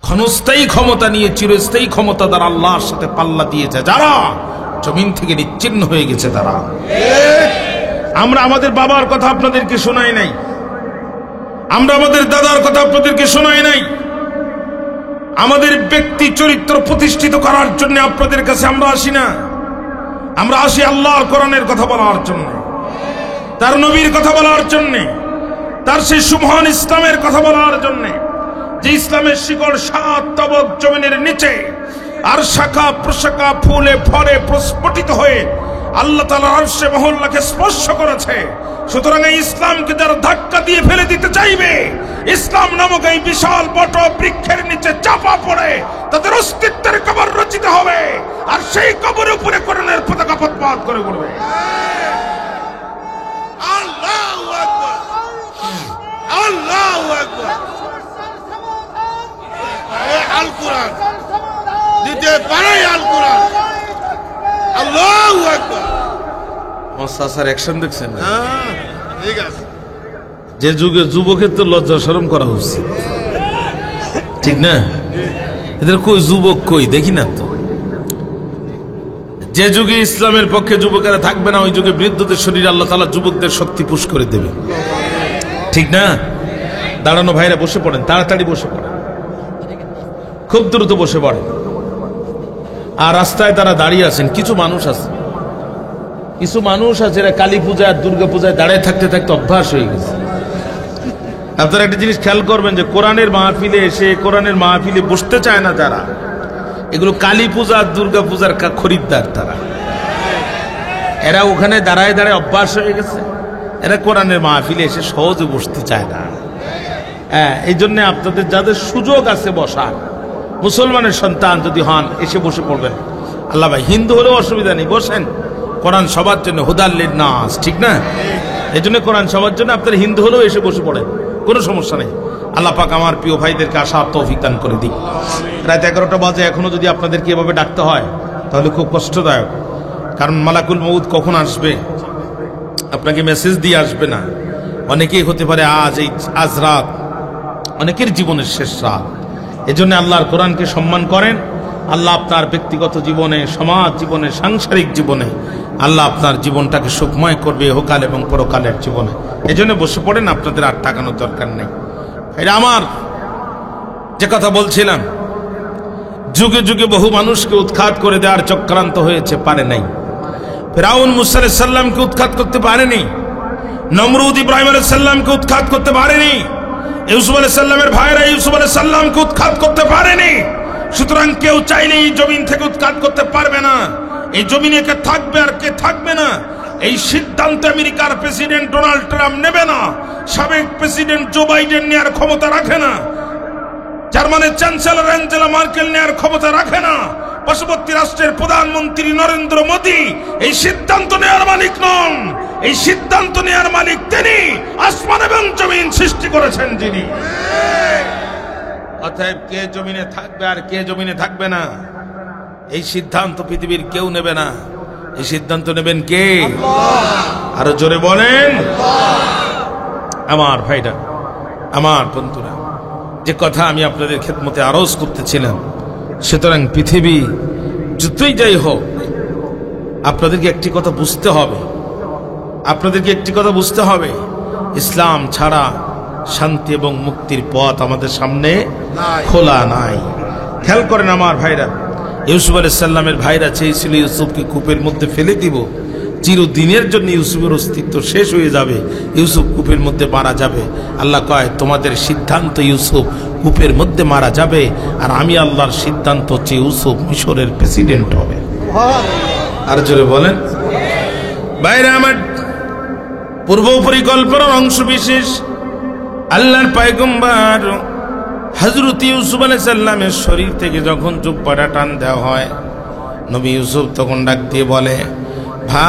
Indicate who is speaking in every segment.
Speaker 1: ক্ষণস্থায়ী ক্ষমতা নিয়ে চিরস্থায়ী ক্ষমতা দ্বারা আল্লাহর সাথে পাল্লা দিয়েছে যারা, জমিন থেকে নিচ্ছিন্ন হয়ে গেছে তারা। আমরা আমাদের বাবার কথা আপনাদেরকে শোনাই নাই, আমরা আমাদের দাদার কথা আপনাদেরকে শোনাই নাই। আমাদের ব্যক্তি চরিত্র প্রতিষ্ঠিত করার জন্য আপনাদের কাছে আমরা আসি না। আমরা আসি আল্লাহর কোরআনের কথা বলার জন্য, তার নবীর কথা বলার জন্য, তার সেই সুমহান ইসলামের কথা বলার জন্য, যে ইসলামের শিকড় 7 তবক জমিনের নিচে আর শাখা প্রশাখা ফুলে ফলে প্রস্ফুটিত হয়ে আল্লাহ তাআলার আরশে মহল্লাকে স্পর্শ করেছে। সুতরাং এই ইসলামকে যারা ধাক্কা দিয়ে ফেলে দিতে চাইবে, ইসলাম নামক এই বিশাল বট বৃক্ষের নিচে চাপা পড়ে তাদের অস্তিত্বের কবর রচিত হবে, আর সেই কবরের উপরে কোরআনের পতাকা পথপাত করে উঠবে।
Speaker 2: আল্লাহু আকবার, আল্লাহু আকবার। আল কোরআন দিতে পারে, আল কোরআন। আল্লাহু আকবার।
Speaker 1: সাসার অ্যাকশন দেখছেন?
Speaker 2: ঠিক আছে।
Speaker 1: যে যুগে যুবকের তো লজ্জা শরম করা উচিত, ঠিক না? এদের কই যুবক কই দেখি না তো। যে যুগে ইসলামের পক্ষে যুবকেরা থাকবে না, ওই যুগে বৃদ্ধদের শরীরে আল্লাহ তাআলা যুবকদের শক্তি পুশ করে দেবে, ঠিক না? দাঁড়ানো ভাইরা বসে পড়েন, তাড়াতাড়ি বসে পড়েন, খুব দ্রুত বসে পড়েন। আর রাস্তায় তারা দাঁড়িয়ে আছেন, কিছু মানুষ আছে, কিছু মানুষ আছে এরা কালী পূজায় আর দুর্গা পূজায় দাঁড়িয়ে থাকতে থাকতে অভ্যাস হয়ে গেছে। আপনারা একটা জিনিস খেয়াল করবেন যে কোরআনের মাহফিলে এসে কোরআনের মাহফিলে বসতে চায় না যারা, এগুলো কালী পূজা আর দুর্গা পূজার খরিদ্দার তারা। এরা ওখানে দাঁড়ায় দাঁড়ায় অভ্যাস হয়ে গেছে, এরা কোরআনের মাহফিলে এসে সহজে বসতে চায় না। হ্যাঁ, এই জন্য আপনাদের যাদের সুযোগ আছে বসার, মুসলমানের সন্তান যদি হন এসে বসে পড়বেন। আল্লাহ ভাই, হিন্দু হলেও অসুবিধা নেই, বসেন। কোরআন সবার জন্য, হুদাল লিন্নাস, ঠিক না? এই জন্য কোরআন সবার জন্য, আপনারা হিন্দু হলেও এসে বসে পড়েন, কোনো সমস্যা নেই। আল্লাহ পাক আমার প্রিয় ভাইদেরকে আশা তৌফিক দান করে দিই। রাত 11টা বাজে, এখনো যদি আপনাদেরকে এভাবে ডাকতে হয় তাহলে খুব কষ্টদায়ক। কারণ মালাকুল মউত কখন আসবে আপনাকে মেসেজ দিয়ে আসবে না। অনেকেই হতে পারে আজ রাত অনেকের জীবনের শেষ রাত। এজন্য আল্লাহর কোরআনকে সম্মান করেন। আল্লাহ আপনার ব্যক্তিগত জীবনে, সমাজ জীবনে, সাংসারিক জীবনে আল্লাহ আপনার জীবনটাকে সুখময় করবে, ইহকাল এবং পরকালের জীবনে। এজন্য বসে পড়েন, আপনাদের আর টাকানোর দরকার নেই। এটা আমার যে কথা বলছিলাম, যুগে যুগে বহু মানুষকে উৎখাত করে দেওয়ার চক্রান্ত হয়েছে, পারে নাই। ফিরআউন মূসা আলাইহিস সালামকে উৎখাত করতে পারেনি, নমরুদ ইব্রাহিম আলাইহিস সালামকে উৎখাত করতে পারেনি, ইউসুফ আলাইহিস সালামের ভাইরা ইউসুফ আলাইহিস সালামকে উৎখাত করতে পারেনি। সুতরাং কেউ চাইলেই এই জমিন থেকে উৎখাত করতে পারবে না। এই জমিনে কে থাকবে আর কে থাকবে না, এই সিদ্ধান্ত আমেরিকার প্রেসিডেন্ট ডোনাল্ড ট্রাম্প নেবে না, সাবেক প্রেসিডেন্ট জো বাইডেন নেওয়ার ক্ষমতা রাখে না, জার্মানির চ্যান্সেলর অ্যাঞ্জেলা মার্কেল নেওয়ার ক্ষমতা রাখে না, পার্শ্ববর্তী রাষ্ট্রের প্রধানমন্ত্রী নরেন্দ্র মোদী এই সিদ্ধান্ত নেওয়ার মালিক নন। এই সিদ্ধান্ত নেওয়ার মালিক তিনি, আসমান এবং জমিন সৃষ্টি করেছেন যিনি। অতএব কে জমিনে থাকবে আর কে জমিনে থাকবে না, এই সিদ্ধান্ত পৃথিবীর কেউ নেবে না। এই সিদ্ধান্ত নেবেন কে? আরো জোরে বলেন। আমার ভাইরা, আমার বন্ধুরা, যে কথা আমি আপনাদের খেদমতে আরজ করতেছিলাম, সুতরাং পৃথিবী যতই যাই হোক, আপনাদেরকে একটি কথা বুঝতে হবে, আপনাদেরকে একটি কথা বুঝতে হবে, ইসলাম ছাড়া শান্তি এবং মুক্তির পথ আমাদের সামনে খোলা নাই। খেয়াল করেন আমার ভাইরা, ইউসুফ আলাইহিস সালামের ভাইরা চেয়েছিল ইউসুফকে কূপের মধ্যে ফেলে দিব, চিরদিনের জন্য ইউসুফের অস্তিত্ব শেষ হয়ে যাবে, ইউসুফ কূপের মধ্যে মারা যাবে। আল্লাহ কয়, তোমাদের সিদ্ধান্ত ইউসুফ কূপের মধ্যে মারা যাবে, আর আমি আল্লাহর সিদ্ধান্ত হচ্ছে ইউসুফ মিশরের প্রেসিডেন্ট হবে। আর জোরে বলেন। ভাইরা আমার, পূর্ব পরিকল্পনার অংশ বিশেষ আল্লাহর পয়গম্বর হযরত ইউসুফ আলাইহিস সালামের শরীর থেকে যখন জুব্বাটা টান দেওয়া হয়, নবী ইউসুফ তখন ডাক দিয়ে বলে, ভাই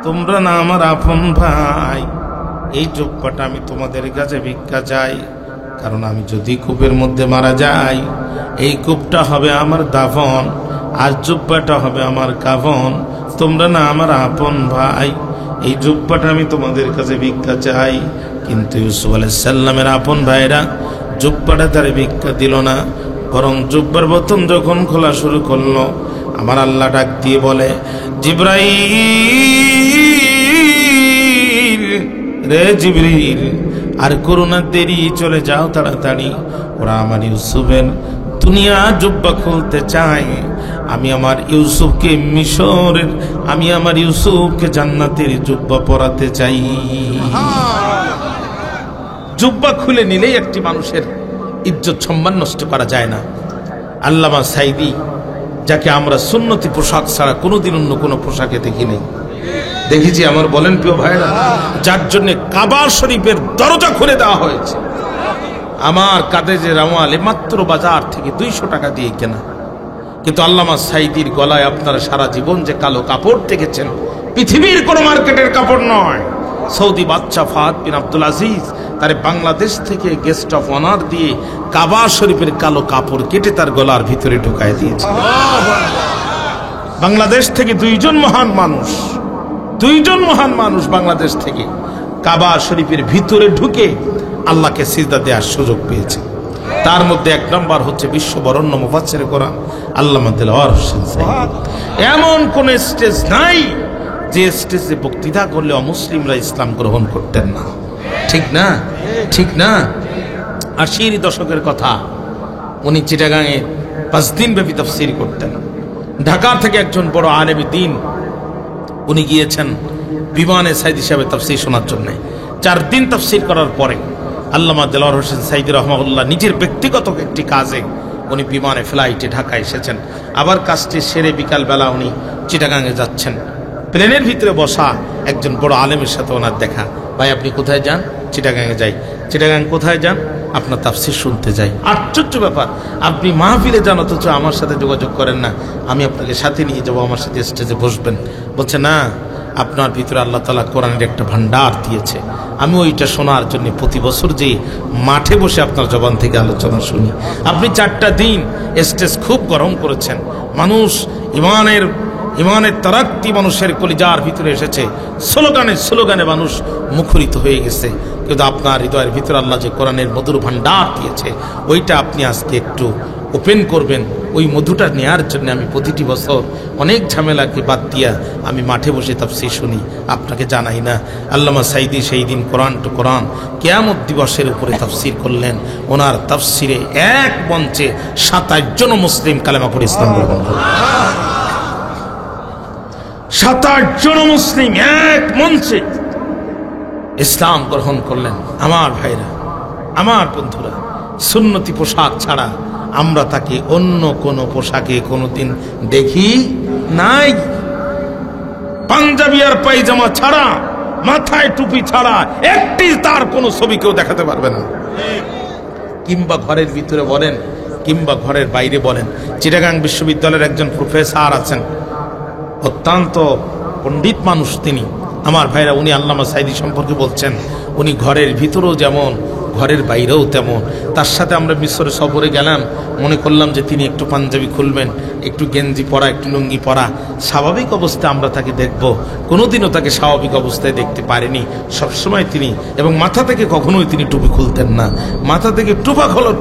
Speaker 1: তোমরা না আমার আপন ভাই, এই জুব্বাটা আমি তোমাদের কাছে ভিক্ষা চাই, কারণ আমি যদি কূপের মধ্যে মারা যাই, এই কূপটা হবে আমার দাফন, আর জুব্বাটা হবে আমার কাফন। তোমরা না আমার আপন ভাই, এই জুব্বাটা আমি তোমাদের কাছে ভিক্ষা চাই, কিন্তু ইউসুফ আলাইহিস সালামের আপন ভাইরা জুব্বাটা তার ভিক্ষা দিল না, বরং জুব্বার বোতাম যখন খোলা শুরু করলো, আমার আল্লাহ ডাক দিয়ে বলে, জিবরাইল রে জিবরিল, আর করোনা দেরি, চলে যাও তাড়াতাড়ি, ওরা আমার ইউসুফের দুনিয়া জুব্বা খুলতে চায়। আমি আমার ইউসুফকে মিশরের, আমি আমার ইউসুফকে জান্নাতের জুব্বা পরাতে চাই। জুব্বা খুলে নিলেই একটি মানুষের ইজ্জত সম্মান নষ্ট করা যায় না। আল্লামা সাইদি, যাকে আমরা সুন্নতি পোশাক ছাড়া কোনোদিন অন্য কোনো পোশাকে দেখি নেই, দেখেছি আমার, বলেন প্রিয় ভাইরা, যার জন্য কাবা শরীফের দরজা খুলে দেওয়া হয়েছে। আমার কাঁধে যে রাওয়ালে মাত্র বাজার থেকে 200 টাকা দিয়ে কেনা, কিন্তু আল্লামা সাইদির গলায় আপনারা সারা জীবন যে কালো কাপড় দেখেছেন, পৃথিবীর কোন মার্কেটের কাপড় নয়। সৌদি বাদশা ফাহাদ বিন আব্দুল আজিজ তার বাংলাদেশ থেকে গেস্ট অফ অনার দিয়ে কাবা শরীফের কালো কাপড় কেটে তার গলার ভিতরে ঢুকায় দিয়েছে। বাংলাদেশ থেকে দুইজন মহান মানুষ বাংলাদেশ থেকে কাবা শরীফের ভিতরে ঢুকে আল্লাহকে সিজদা দেওয়ার সুযোগ পেয়েছে। তার মধ্যে 1 নম্বর হচ্ছে বিশ্ববরণ্য মুফাসসির কোরআন আল্লামা দেলোয়ার হোসেন সাইদি। এমন কোন স্টেজ নাই যে স্টেজে বক্তৃতা করলে অমুসলিমরা ইসলাম গ্রহণ করতেন না। ঠিক না? ঠিক না? 80 দশকের কথা, উনি চিটাগাঙে 5 দিন ব্যাপী তাফসীর করতেন। ঢাকা থেকে একজন বড় আলেমে দ্বীন উনি গিয়েছেন বিমানে সাইদি সাহেবের তাফসীর শোনার জন্য। 4 দিন তাফসীর করার পরে আল্লামা দেলোয়ার হোসেন সাইদি রহমাহুল্লাহ নিজের ব্যক্তিগত একটি কাজে উনি বিমানে ফ্লাইটে ঢাকা এসেছেন। আবার কাজটি সেরে বিকালবেলা উনি চিটাগাঙে যাচ্ছেন। প্লেনের ভিতরে বসা একজন বড় আলেমের সাথে ওনার দেখা। ভাই, আপনি কোথায় যান? চিটাগাঙে যাই। চিটাগাং কোথায় যান? আপনার তাফসীর শুনতে যাই। আশ্চর্য ব্যাপার, আপনি মাহফিলে যান অথচ আমার সাথে যোগাযোগ করেন না। আমি আপনাকে সাথে নিয়ে যাবো, আমার সাথে স্টেজে বসবেন। বলছে, না, আপনার ভিতরে আল্লাহ তাআলা কোরআনের একটা ভান্ডার দিয়েছে, আমি ওইটা শোনার জন্য প্রতি বছর যে মাঠে বসে আপনার জবান থেকে আলোচনা শুনি। আপনি 4টা দিন স্টেজ খুব গরম করেছেন, মানুষ ইমানের তারাক্তি মানুষের কলিজার ভিতরে এসেছে, স্লোগানে মানুষ মুখরিত হয়ে গেছে। কিন্তু আপনার হৃদয়ের ভিতরে আল্লাহ যে কোরআনের মধুর ভান্ডার দিয়েছে, ওইটা আপনি আজকে একটু ওপেন করবেন। ওই মধুটা নেয়ার জন্য আমি প্রতিটি বছর অনেক ঝামেলাকে বাদ দিয়া আমি মাঠে বসে তাফসীর শুনি, আপনাকে জানাই না। আল্লামা সাইদি সেই দিন কোরআন টু কোরআন কিয়ামত দিবসের উপরে তাফসীর করলেন। ওনার তাফসীরে এক মঞ্চে 27 জন মুসলিম কালেমা পড়ে ইসলাম গ্রহণ করলেন। 27 জন মুসলিম এক মঞ্চে ইসলাম গ্রহণ করলেন। আমার ভাইরা, আমার বন্ধুরা, সুন্নতি পোশাক ছাড়া আমরা তাকে অন্য কোন পোশাকে কোনোদিন দেখি নাই। পাঞ্জাবি আর পায়জামা ছাড়া, মাথায় টুপি ছাড়া একটি তার কোনো ছবি কেউ দেখাতে পারবে না। কিংবা ঘরের ভিতরে বলেন কিংবা ঘরের বাইরে বলেন। চিটাগাং বিশ্ববিদ্যালয়ের একজন প্রফেসর আছেন, অত্যন্ত পণ্ডিত মানুষ তিনি। আমার ভাইরা, উনি আল্লামা সাইদি সম্পর্কে বলছেন, উনি ঘরের ভিতরেও যেমন ঘরের বাইরেও তেমন। তার সাথে আমরা মিশরে সফরে গেলাম, মনে করলাম যে তিনি একটু পাঞ্জাবি খুলবেন, একটু গেঞ্জি পরা, একটু লুঙ্গি পরা। স্বাভাবিক অবস্থায় আমরা তাকে দেখব, কোনোদিনও তাকে স্বাভাবিক অবস্থায় দেখতে পারিনি। সবসময় তিনি, এবং মাথা থেকে কখনোই তিনি টুপি খুলতেন না। মাথা থেকে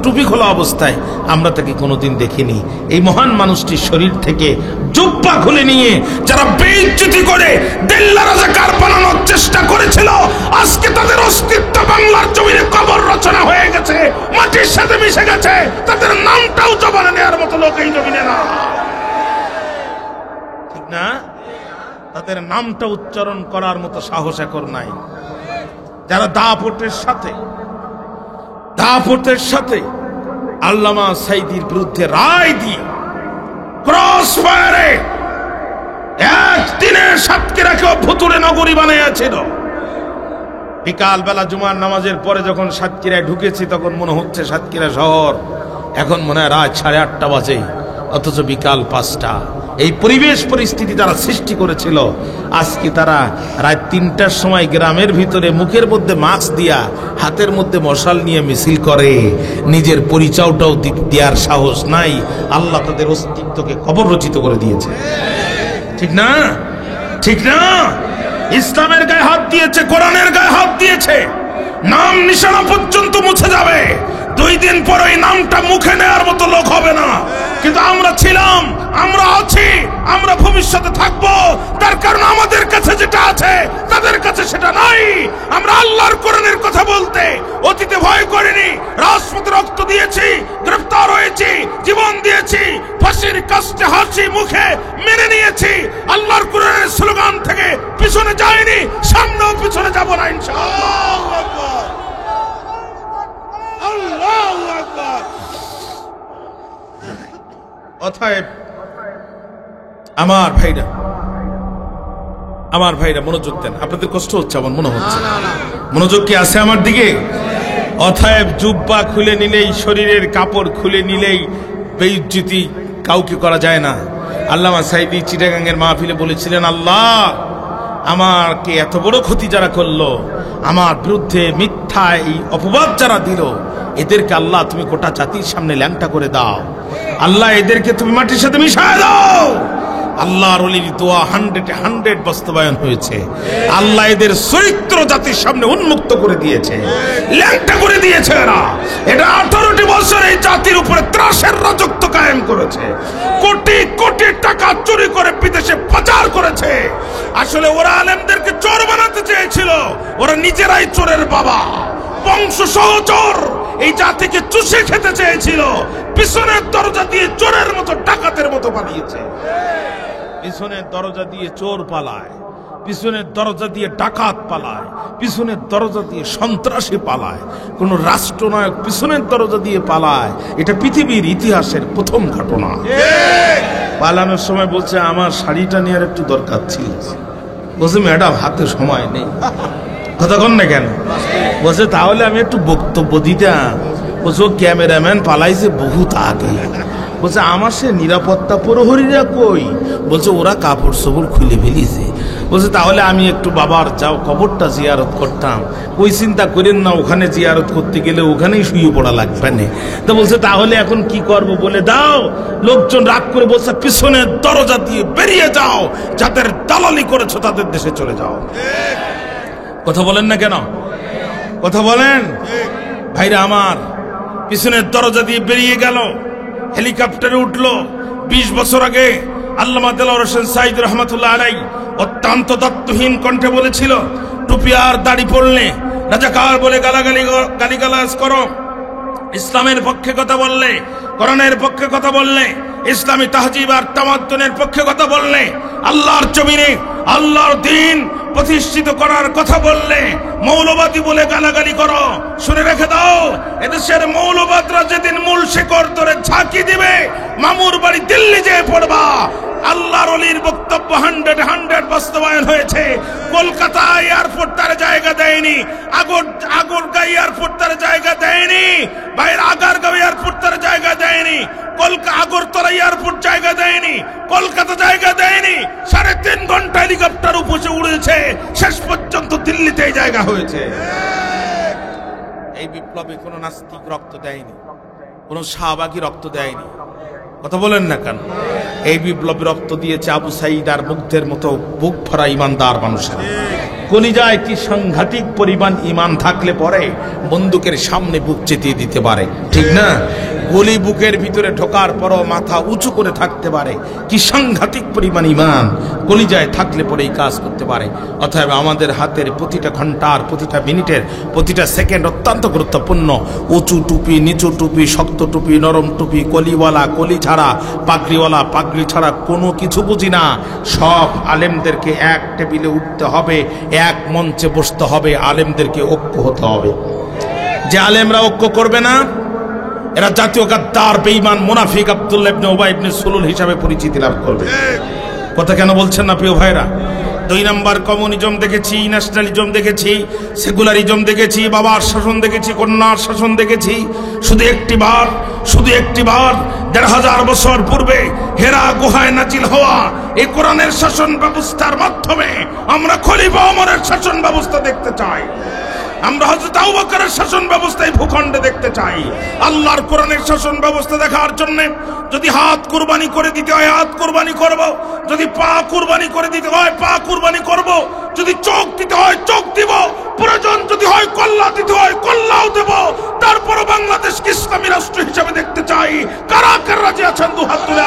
Speaker 1: টুপি খোলা অবস্থায় আমরা তাকে কোনোদিন দেখিনি। এই মহান মানুষটির শরীর থেকে জুব্বা খুলে নিয়ে যারা বেইজ্জতি করে দেল্লা রাজাকার বানানোর চেষ্টা করেছিল, আজকে তাদের অস্তিত্ব বাংলার জমিনে কবর রচনা হয়ে গেছে, মাটির সাথে মিশে গেছে। তাদের নামটাও জবানে নেওয়ার মতো লোক এই জমিনে না, ঠিক না? তাদের নামটা উচ্চারণ করার মতো সাহস এখন নাই। যারা দাপটের সাথে আল্লামা সাইদির বিরুদ্ধে রায় দিয়ে ক্রস ফায়ারে একদিনে সাতক্ষীরাকে ভুতুড়ে নগরী বানিয়েছিল। বিকাল বেলা জুমার নামাজের পরে যখন সাতক্ষীরায় ঢুকেছি, তখন মনে হচ্ছে সাতক্ষীরা শহর। এখন মনে হয় রাত 8:30 বাজে, অথচ বিকাল 5টা। এই পরিবেশ পরিস্থিতি তারা সৃষ্টি করেছিল। আজকে তারা রাত 3টার সময় গ্রামের ভিতরে মুখের মধ্যে মাস্ক দিয়া, হাতের মধ্যে মশাল নিয়ে মিছিল করে। নিজের পরিচয়টাও দেওয়ার সাহস নাই। আল্লাহ তাদের অস্তিত্বকে কবর রচিত করে দিয়েছে, ঠিক না? ঠিক না? ইসলামের গায়ে হাত দিয়েছে, কোরআনের গায়ে হাত দিয়েছে। নাম নিশানা পর্যন্ত মুছে যাবে। 2 দিন পর ওই নামটা মুখে নেওয়ার মতো লোক হবে না। কিন্তু আমরা ছিলাম, আমরা আছি, আমরা ভবিষ্যতে থাকবো। তার কারণ আমাদের কাছে যেটা আছে তাদের কাছে সেটা নাই। আমরা আল্লাহর কোরআনের কথা বলতে অতীতে ভয় করিনি। রাজপথে রক্ত দিয়েছি, গ্রেফতার হয়েছি, জীবন দিয়েছি, ফাঁসির কাস্টে হাসি মুখে মেনে নিয়েছি। আল্লাহর কোরআনের স্লোগান থেকে পিছনে যায়নি, সামনেও পিছনে যাব না ইনশাআল্লাহ।
Speaker 2: আল্লাহু আকবার।
Speaker 1: অতএব আমার ভাইরা মনোযোগ দেন। আপনাদের কষ্ট হচ্ছে আমার মনে হচ্ছে, মনোযোগ কি আছে আমার দিকে? অতএব জুব্বা খুলে নিলেই, শরীরের কাপড় খুলে নিলেই বেইজ্জতি কাউকে করা যায় না। আল্লামা সাঈদী চিটাগাঙ্গের মাহফিলে বলেছিলেন, আল্লাহ আমাকে এত বড় ক্ষতি যারা করলো, আমার বিরুদ্ধে মিথ্যা এই অপবাদ যারা দিল, এদেরকে আল্লাহ তুমি গোটা জাতির সামনে ল্যাংটা করে দাও। আল্লাহ এদেরকে তুমি মাটির সাথে মিশায় দাও। আল্লাহর ওলির দোয়া 100 বাস্তবায়ন হয়েছে। আল্লাহ এদের চরিত্র জাতির সামনে উন্মুক্ত করে দিয়েছে, ল্যাংটা করে দিয়েছে। এটা 18টি বছর এই জাতির উপরে ত্রাসের রাজত্ব কায়েম করেছে। কোটি কোটি টাকা চুরি করে বিদেশে পাচার করেছে। আসলে ওরা আলেমদেরকে চোর বানাতে চেয়েছিল, ওরা নিজেরাই চোরের বাবা, বংশ সহচর। এই জাতিকে চুষে খেতে চেয়েছিল, পিছনের দরজা দিয়ে চোরের মতো, ডাকাতের মতো পালিয়েছে। পিছনের দরজা দিয়ে চোর পালায়, পিছনের দরজা দিয়ে ডাকাত পালায়, পিছনের দরজা দিয়ে সন্ত্রাসী পালায়। কোন রাষ্ট্রনায়ক পিছনের দরজা দিয়ে পালায়, এটা পৃথিবীর ইতিহাসের প্রথম ঘটনা। পালানোর সময় বলছে আমার শাড়িটা নেওয়ার একটু দরকার ছিল। বলছে ম্যাডাম হাতে সময় নেই। কথা কন না কেন? বলছে তাহলে আমি একটু বক্তব্য দিতাম। বলছে ক্যামেরাম্যান পালাইছে বহুত আগে। বলছে আমার সে নিরাপত্তা প্রহরীরা কই? বলছে ওরা কাপড় চোপড় খুলে ফেলিছে। বলছে তাহলে আমি একটু বাবার যাও কবরটা জিয়ারত করতাম। ওই চিন্তা করেন না, ওখানে জিয়ারত করতে গেলে ওখানেই শুয়ে পড়া লাগবে না। তো বলছে তাহলে এখন কি করব বলে দাও। লোকজন রাগ করে বলছে পিছনের দরজা দিয়ে বেরিয়ে যাও, যাদের দালালি করেছো তাদের দেশে চলে যাও। কথা বলেন না কেন? কথা বলেন ভাইরা আমার। পিছনের দরজা দিয়ে বেরিয়ে গেল, হেলিকপ্টারে উঠলো। 20 বছর আগে আল্লামা দেলোয়ার হোসেন সাঈদী রহমাতুল্লাহ আলাইহি অত্যন্ত তত্ত্বহীন কণ্ঠে বলেছিল, টুপি আর দাড়ি পড়লে রাজাকার বলে গালিগালাজ করো, ইসলামের পক্ষে কথা বললে, কোরআনের পক্ষে কথা বললে, ইসলামী তাহজিব আর তামাদ্দুনের পক্ষে কথা বললে, আল্লাহর জমিনে আল্লাহর দ্বীন প্রতিষ্ঠিত করার কথা বললে মৌলবাদী বলে গালাগালি করো। শুনে রেখে দাও, এদেশের মৌলবাদরা যেদিন মূল শিকড় ধরে ঝাঁকি দিবে, মামুর বাড়ি দিল্লি যেয়ে পড়বা। আল্লাহর ওলির বক্তব্য 100 বাস্তবায়ন হয়েছে। কলকাতা এয়ারপোর্ট তার জায়গা দেয়নি, আগরগাঁও এয়ারপোর্ট তার জায়গা দেয়নি, বাইরে আগারগাঁও এয়ারপোর্ট তার জায়গা দেয়নি, আগরতলা এয়ারপোর্ট জায়গা দেয়নি, কলকাতা জায়গা দেয়নি। 3.5 ঘন্টা হেলিকপ্টার উপসে উড়েছে, শেষ পর্যন্ত দিল্লিতে জায়গা হয়েছে। এই বিপ্লবে কোন নাস্তিক রক্ত দেয়নি, কোন শাহবাগী রক্ত দেয়নি। কথা বলেন না কেন? এই বিপ্লবে রক্ত দিয়েছে আবু সাঈদ আর মুগ্ধের মতো বুক ভরা ইমানদার মানুষেরা। কলিজায় কি সাংঘাতিক পরিমাণ ইমান থাকলে পরে বন্দুকের সামনে বুক চেতিয়ে দিতে পারে, ঠিক না? গলি বুকের ভিতরে ঢোকার পরও মাথা উঁচু করে থাকতে পারে। কি সাংঘাতিক পরিমাণ ইমান কলিজায় থাকলে পরে এই কাজ করতে পারে। অতএব আমাদের হাতের প্রতিটা ঘন্টার, প্রতিটা মিনিটের, প্রতিটা সেকেন্ড অত্যন্ত গুরুত্বপূর্ণ। উঁচু টুপি, নিচু টুপি, শক্ত টুপি, নরম টুপি, কলিওয়ালা কলি ছাড়া, পাগড়িওয়ালা পাগড়ি ছাড়া কোনো কিছু বুঝি না। সব আলেমদেরকে এক টেবিলে উঠতে হবে, এক মঞ্চে বসতে হবে, আলেমদেরকে ঐক্য হতে হবে। যে আলেমরা ঐক্য করবে না, এরা জাতীয় গাদ্দার, বেঈমান, মুনাফিক, আব্দুল্লাহ ইবনে উবাই ইবনে সুলুল হিসাবে পরিচিতি লাভ করবে। কথা কেন বলছেন না প্রিয় ভাইরা? 2 নম্বর কমিউনিজম দেখেছি, ন্যাশনালিজম দেখেছি, সেকুলারিজম দেখেছি, বাবার শাসন দেখেছি, কন্যার শাসন দেখেছি। শুধু একটি বার 1500 বছর পূর্বে হেরা গুহায় নাজিল হওয়া এই কোরআনের শাসন ব্যবস্থার মাধ্যমে আমরা খলিফা ওমরের শাসন ব্যবস্থা দেখতে চাই। আমরা হযরত আবু বকরের শাসন ব্যবস্থা এই ভূখণ্ডে দেখতে চাই। আল্লাহর কোরআনের শাসন ব্যবস্থা দেখার জন্য যদি হাত কুরবানি করে দিতে হয় হাত কুরবানি করব, যদি পা কুরবানি করে দিতে হয় পা কুরবানি করব, যদি চোখ দিতে হয় চোখ দিব, প্রয়োজন যদি হয় কল্লা দিতে হয় কল্লাও দেব। তারপরও বাংলাদেশকে ইসলামী রাষ্ট্র হিসেবে দেখতে চাই। কারা কারা রাজি আছেন দু হাত তুলে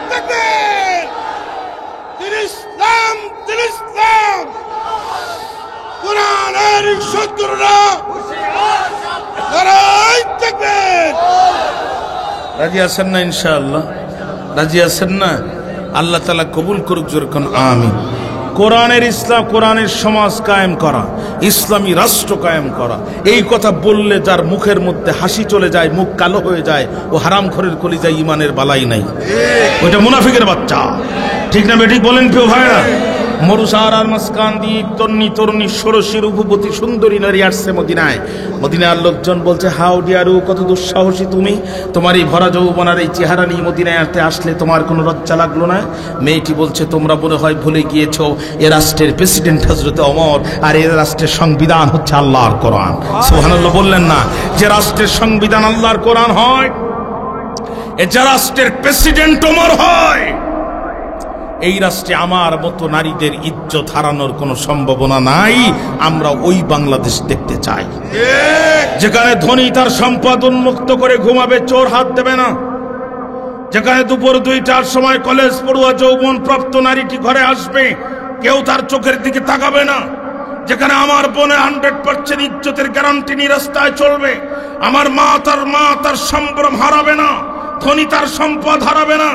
Speaker 1: আপনাদের
Speaker 2: ইসলাম দিন ইসলাম কোরআনের শত্রুরা লড়াই থাকবেন।
Speaker 1: রাজি আছেন না? ইনশাআল্লাহ রাজি আছেন না? আল্লাহ তাআলা কবুল করুক, জোরে কোন আমিন। কোরআনের ইসলাম, কোরআনের সমাজ কায়েম করা, ইসলামী রাষ্ট্র কায়েম করা, এই কথা বললে যার মুখের মধ্যে হাসি চলে যায়, মুখ কালো হয়ে যায়, ও হারামখোরের কলিজায় ঈমানের বালাই নাই, ওইটা মুনাফিকের বাচ্চা। ঠিক না বেঠিক বলেন প্রিয় ভাইরা? মরুসার আর মাসকান দ্বীপ, তন্নি তরুণী ষোড়শী রূপবতী সুন্দরী নারী আসছে মদিনায়। মদিনার লোকজন বলছে, হাউ ডিয়ারু, কত দুঃসাহসী তুমি, তোমার এই ভরা যৌবনার এই চেহারা নিয়ে মদিনায় আসলে তোমার কোনো লজ্জা লাগলো না? মেয়েটি বলছে, তোমরা মনে হয় ভুলে গিয়েছ এ রাষ্ট্রের প্রেসিডেন্ট হযরত ওমর, আর এ রাষ্ট্রের সংবিধান হচ্ছে আল্লাহর কোরআন। সুবহানাল্লাহ বললেন না? যে রাষ্ট্রের সংবিধান আল্লাহর কোরআন হয়, এ যে রাষ্ট্রের প্রেসিডেন্ট ওমর হয়, এই রাষ্ট্রে আমার মতো নারীদের ইজ্জত হারানোর কোনো সম্ভাবনা নাই। আমরা ওই বাংলাদেশ দেখতে চাই যেখানে ধনী তার সম্পদ উন্মুক্ত করে ঘুমাবে, চোর হাত দেবে না, যেখানে দুপুর 2টার সময় কলেজ পড়ুয়া যৌবন প্রাপ্ত নারীটি ঘরে আসবে, কেউ তার চোখের দিকে তাকাবে না, যেখানে আমার বোনের 100% ইজ্জতের গ্যারান্টি নিয়ে রাস্তায় চলবে, আমার মা তার সম্ভ্রম হারাবে না, ধনী তার সম্পদ হারাবে না,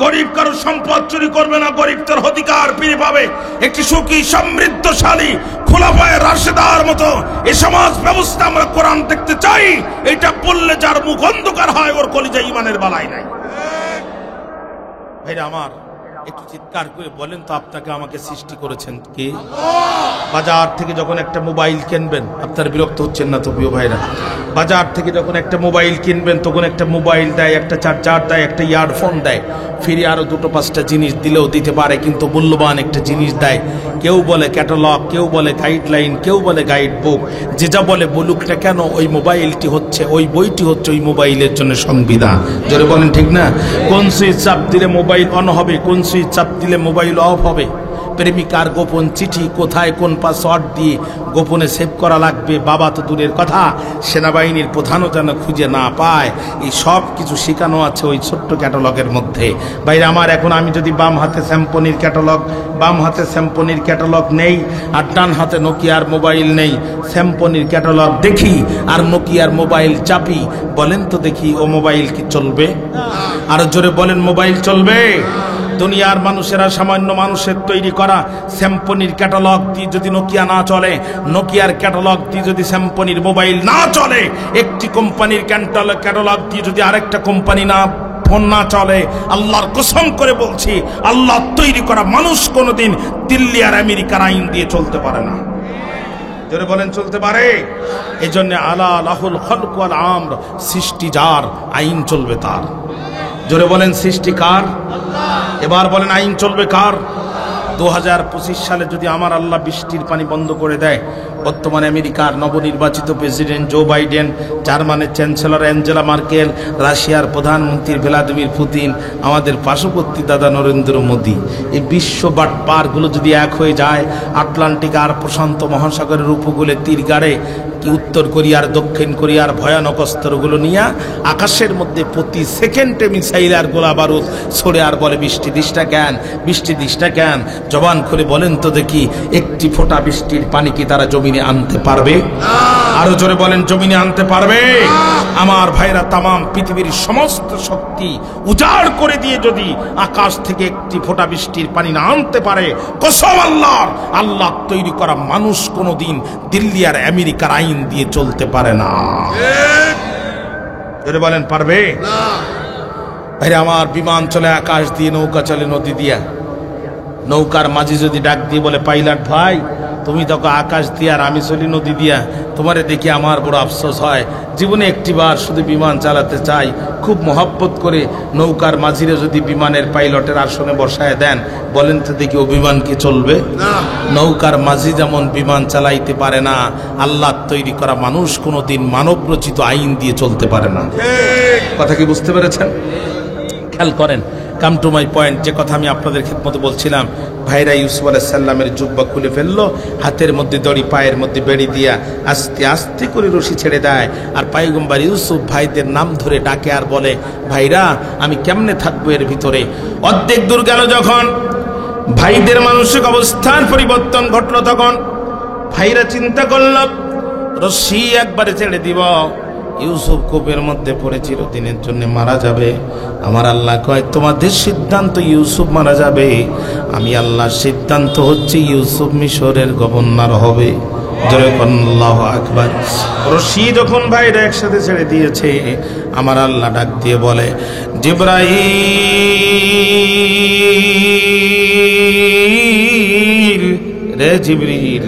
Speaker 1: গরিব কারো সম্পদ চুরি করবে না, গরিব তার অধিকার ফিরে পাবে। একটি সুখী সমৃদ্ধশালী খোলাফায়ে রাশেদার মতো এই সমাজ ব্যবস্থা আমরা কোরআন দেখতে চাই। এটা বললে যার মুখ অন্ধকার হয়, ওর কলিজায় ঈমানের বালাই নাই। ভাইরা আমার, একটু চিৎকার করে বলেন তো, আপনাকে আমাকে সৃষ্টি করেছেন কে? বাজার থেকে যখন একটা মোবাইল কিনবেন, আপনারা বিরক্ত হচ্ছেন না তো প্রিয় ভাইরা? বাজার থেকে যখন একটা মোবাইল কিনবেন, তখন একটা মোবাইল দেয়, একটা চার্জার দেয়, একটা ইয়ারফোন দেয়, ফিরে আরো 2-5টা জিনিস দিলেও দিতে পারে, কিন্তু মূল্যবান একটা জিনিস দেয়। কেউ বলে ক্যাটালগ, কেউ বলে গাইডলাইন, কেউ বলে গাইড বুক। যে যা বলে বলুক না কেন, ওই মোবাইলটি হচ্ছে, ওই বইটি হচ্ছে ওই মোবাইলের জন্য সংবিধান। জোরে বলেন ঠিক না? কোন সুইচ চাপ দিলে মোবাইল অন হবে, কোন সুইচ চাপ দিলে মোবাইল অফ হবে, প্রেমিকার গোপন চিঠি কোথায় কোন পাসওয়ার্ড দিয়ে গোপনে সেভ করা লাগবে, বাবা তো দূরের কথা, সেনাবাহিনীর প্রধানও যেন খুঁজে না পায়, এই সব কিছু শেখানো আছে ওই ছোট্ট ক্যাটালগের মধ্যে। বাইরে আমার, এখন আমি যদি বাম হাতে স্যাম্পনির ক্যাটালগ নেই, আর ডান হাতে নোকিয়ার মোবাইল নেই, স্যাম্পনির ক্যাটালগ দেখি আর নোকিয়ার মোবাইল চাপি, বলেন তো দেখি ও মোবাইল কি চলবে? আরো জোরে বলেন, মোবাইল চলবে? দুনিয়ার মানুষেরা, সামান্য মানুষের তৈরি করা স্যাম্পনির ক্যাটালগ দিয়ে যদি নোকিয়া না চলে, নোকিয়ার ক্যাটালগ দিয়ে যদি স্যাম্পনির মোবাইল না চলে, একটি কোম্পানির ক্যাটালগ দিয়ে যদি আরেকটা কোম্পানি না ফোন না চলে, আল্লাহর কসম করে বলছি, আল্লাহ তৈরি করা মানুষ কোনোদিন দিল্লি আর আমেরিকার আইন দিয়ে চলতে পারে না। জোরে বলেন, চলতে পারে? এই জন্য আলা লাহুল খালক ওয়াল আমর, সৃষ্টি যার, আইন চলবে তার। জোরে বলেন, সৃষ্টি কার? এবার বলেন, আইন চলবে কার? 2025 সালে যদি আমার আল্লাহ বৃষ্টির পানি বন্ধ করে দেয়, বর্তমানে আমেরিকার নবনির্বাচিত প্রেসিডেন্ট জো বাইডেন, জার্মানির চ্যান্সেলর অ্যাঞ্জেলা মার্কেল, রাশিয়ার প্রধানমন্ত্রী ভ্লাদিমির পুতিন, আমাদের পার্শ্ববর্তী দাদা নরেন্দ্র মোদী, এই বিশ্ব বাটপারগুলো যদি এক হয়ে যায়, আটলান্টিক আর প্রশান্ত মহাসাগরের উপকূলে তীর গাড়ে, কি উত্তর কোরিয়ার দক্ষিণ কোরিয়ার ভয়ানক অস্ত্রগুলো নিয়ে আকাশের মধ্যে প্রতি সেকেন্ডে মিসাইল আর গোলা বারুদ ছড়ে, আর বলে বৃষ্টি দিসটা কেন, বৃষ্টি দিসটা কেন? জবান করে বলেন তো দেখি, একটি ফোঁটা বৃষ্টির পানি কি তারা জমিনে আনতে পারবে? আরো জোরে বলেন, জমিনে আনতে পারবে? আমার ভাইরা, তামাম পৃথিবীর সমস্ত শক্তি উজাড় করে দিয়ে যদি আকাশ থেকে একটি ফোঁটা বৃষ্টির পানি না আনতে পারে, কসম আল্লাহর, আল্লাহ তৈরি করা মানুষ কোনোদিন দিল্লি আর আমেরিকার আইন দিয়ে চলতে পারে না। জোরে বলেন, পারবে? ভাইরা আমার, বিমান চলে আকাশ দিয়ে, নৌকা চলে নদী দিয়া, নৌকার মাঝি যদি ডাক দিয়ে বলে, পাইলট ভাই তুমি তখন আকাশ দিয়া আর আমি চলি নদী দিয়া, তোমারে দেখি আমার বড় আফসোস হয়। জীবনে একটিবার শুধু বিমান চালাতে চাই, খুব মহব্বত করে। নৌকার মাঝিরে যদি বিমানের পাইলটের আসনে বসায় দেন, বলেন তো দেখি ও বিমান কি চলবে? নৌকার মাঝি যেমন বিমান চালাইতে পারে না, আল্লাহ তৈরি করা মানুষ কোনোদিন মানব রচিত আইন দিয়ে চলতে পারে না। কথা কি বুঝতে পেরেছেন? খেয়াল করেন, কাম টু মাই পয়েন্ট। যে কথা আমি আপনাদের খেদমতে বলছিলাম, ভাইরা ইউসুফ আলাইহিস সালামের জুব্বা খুলে ফেললো, হাতের মধ্যে দড়ি, পায়ের মধ্যে বেড়ি দিয়া আস্তে আস্তে করে রশি ছেড়ে দেয়। আর পয়গম্বর ইউসুফ ভাইদের নাম ধরে ডাকে আর বলে, ভাইরা আমি কেমনে থাকবো এর ভিতরে? অর্ধেক দূর গেল যখন ভাইদের মানসিক অবস্থার পরিবর্তন ঘটলো, তখন ভাইরা চিন্তা করল রশি একবারে ছেড়ে দিব। ইউসুফ কূপের মধ্যে পড়ে চিরদিনের জন্য মারা যাবে। আমার আল্লাহ কয়, তোমাদের সিদ্ধান্ত ইউসুফ মারা যাবে, আমি আল্লাহর সিদ্ধান্ত হচ্ছে ইউসুফ মিশরের গভর্নর হবে। আল্লাহু আকবার। রশি যখন ভাইরা একসাথে ছেড়ে দিয়েছে, আমার আল্লাহ ডাক দিয়ে বলে, জিবরাইল রে জিবরিল,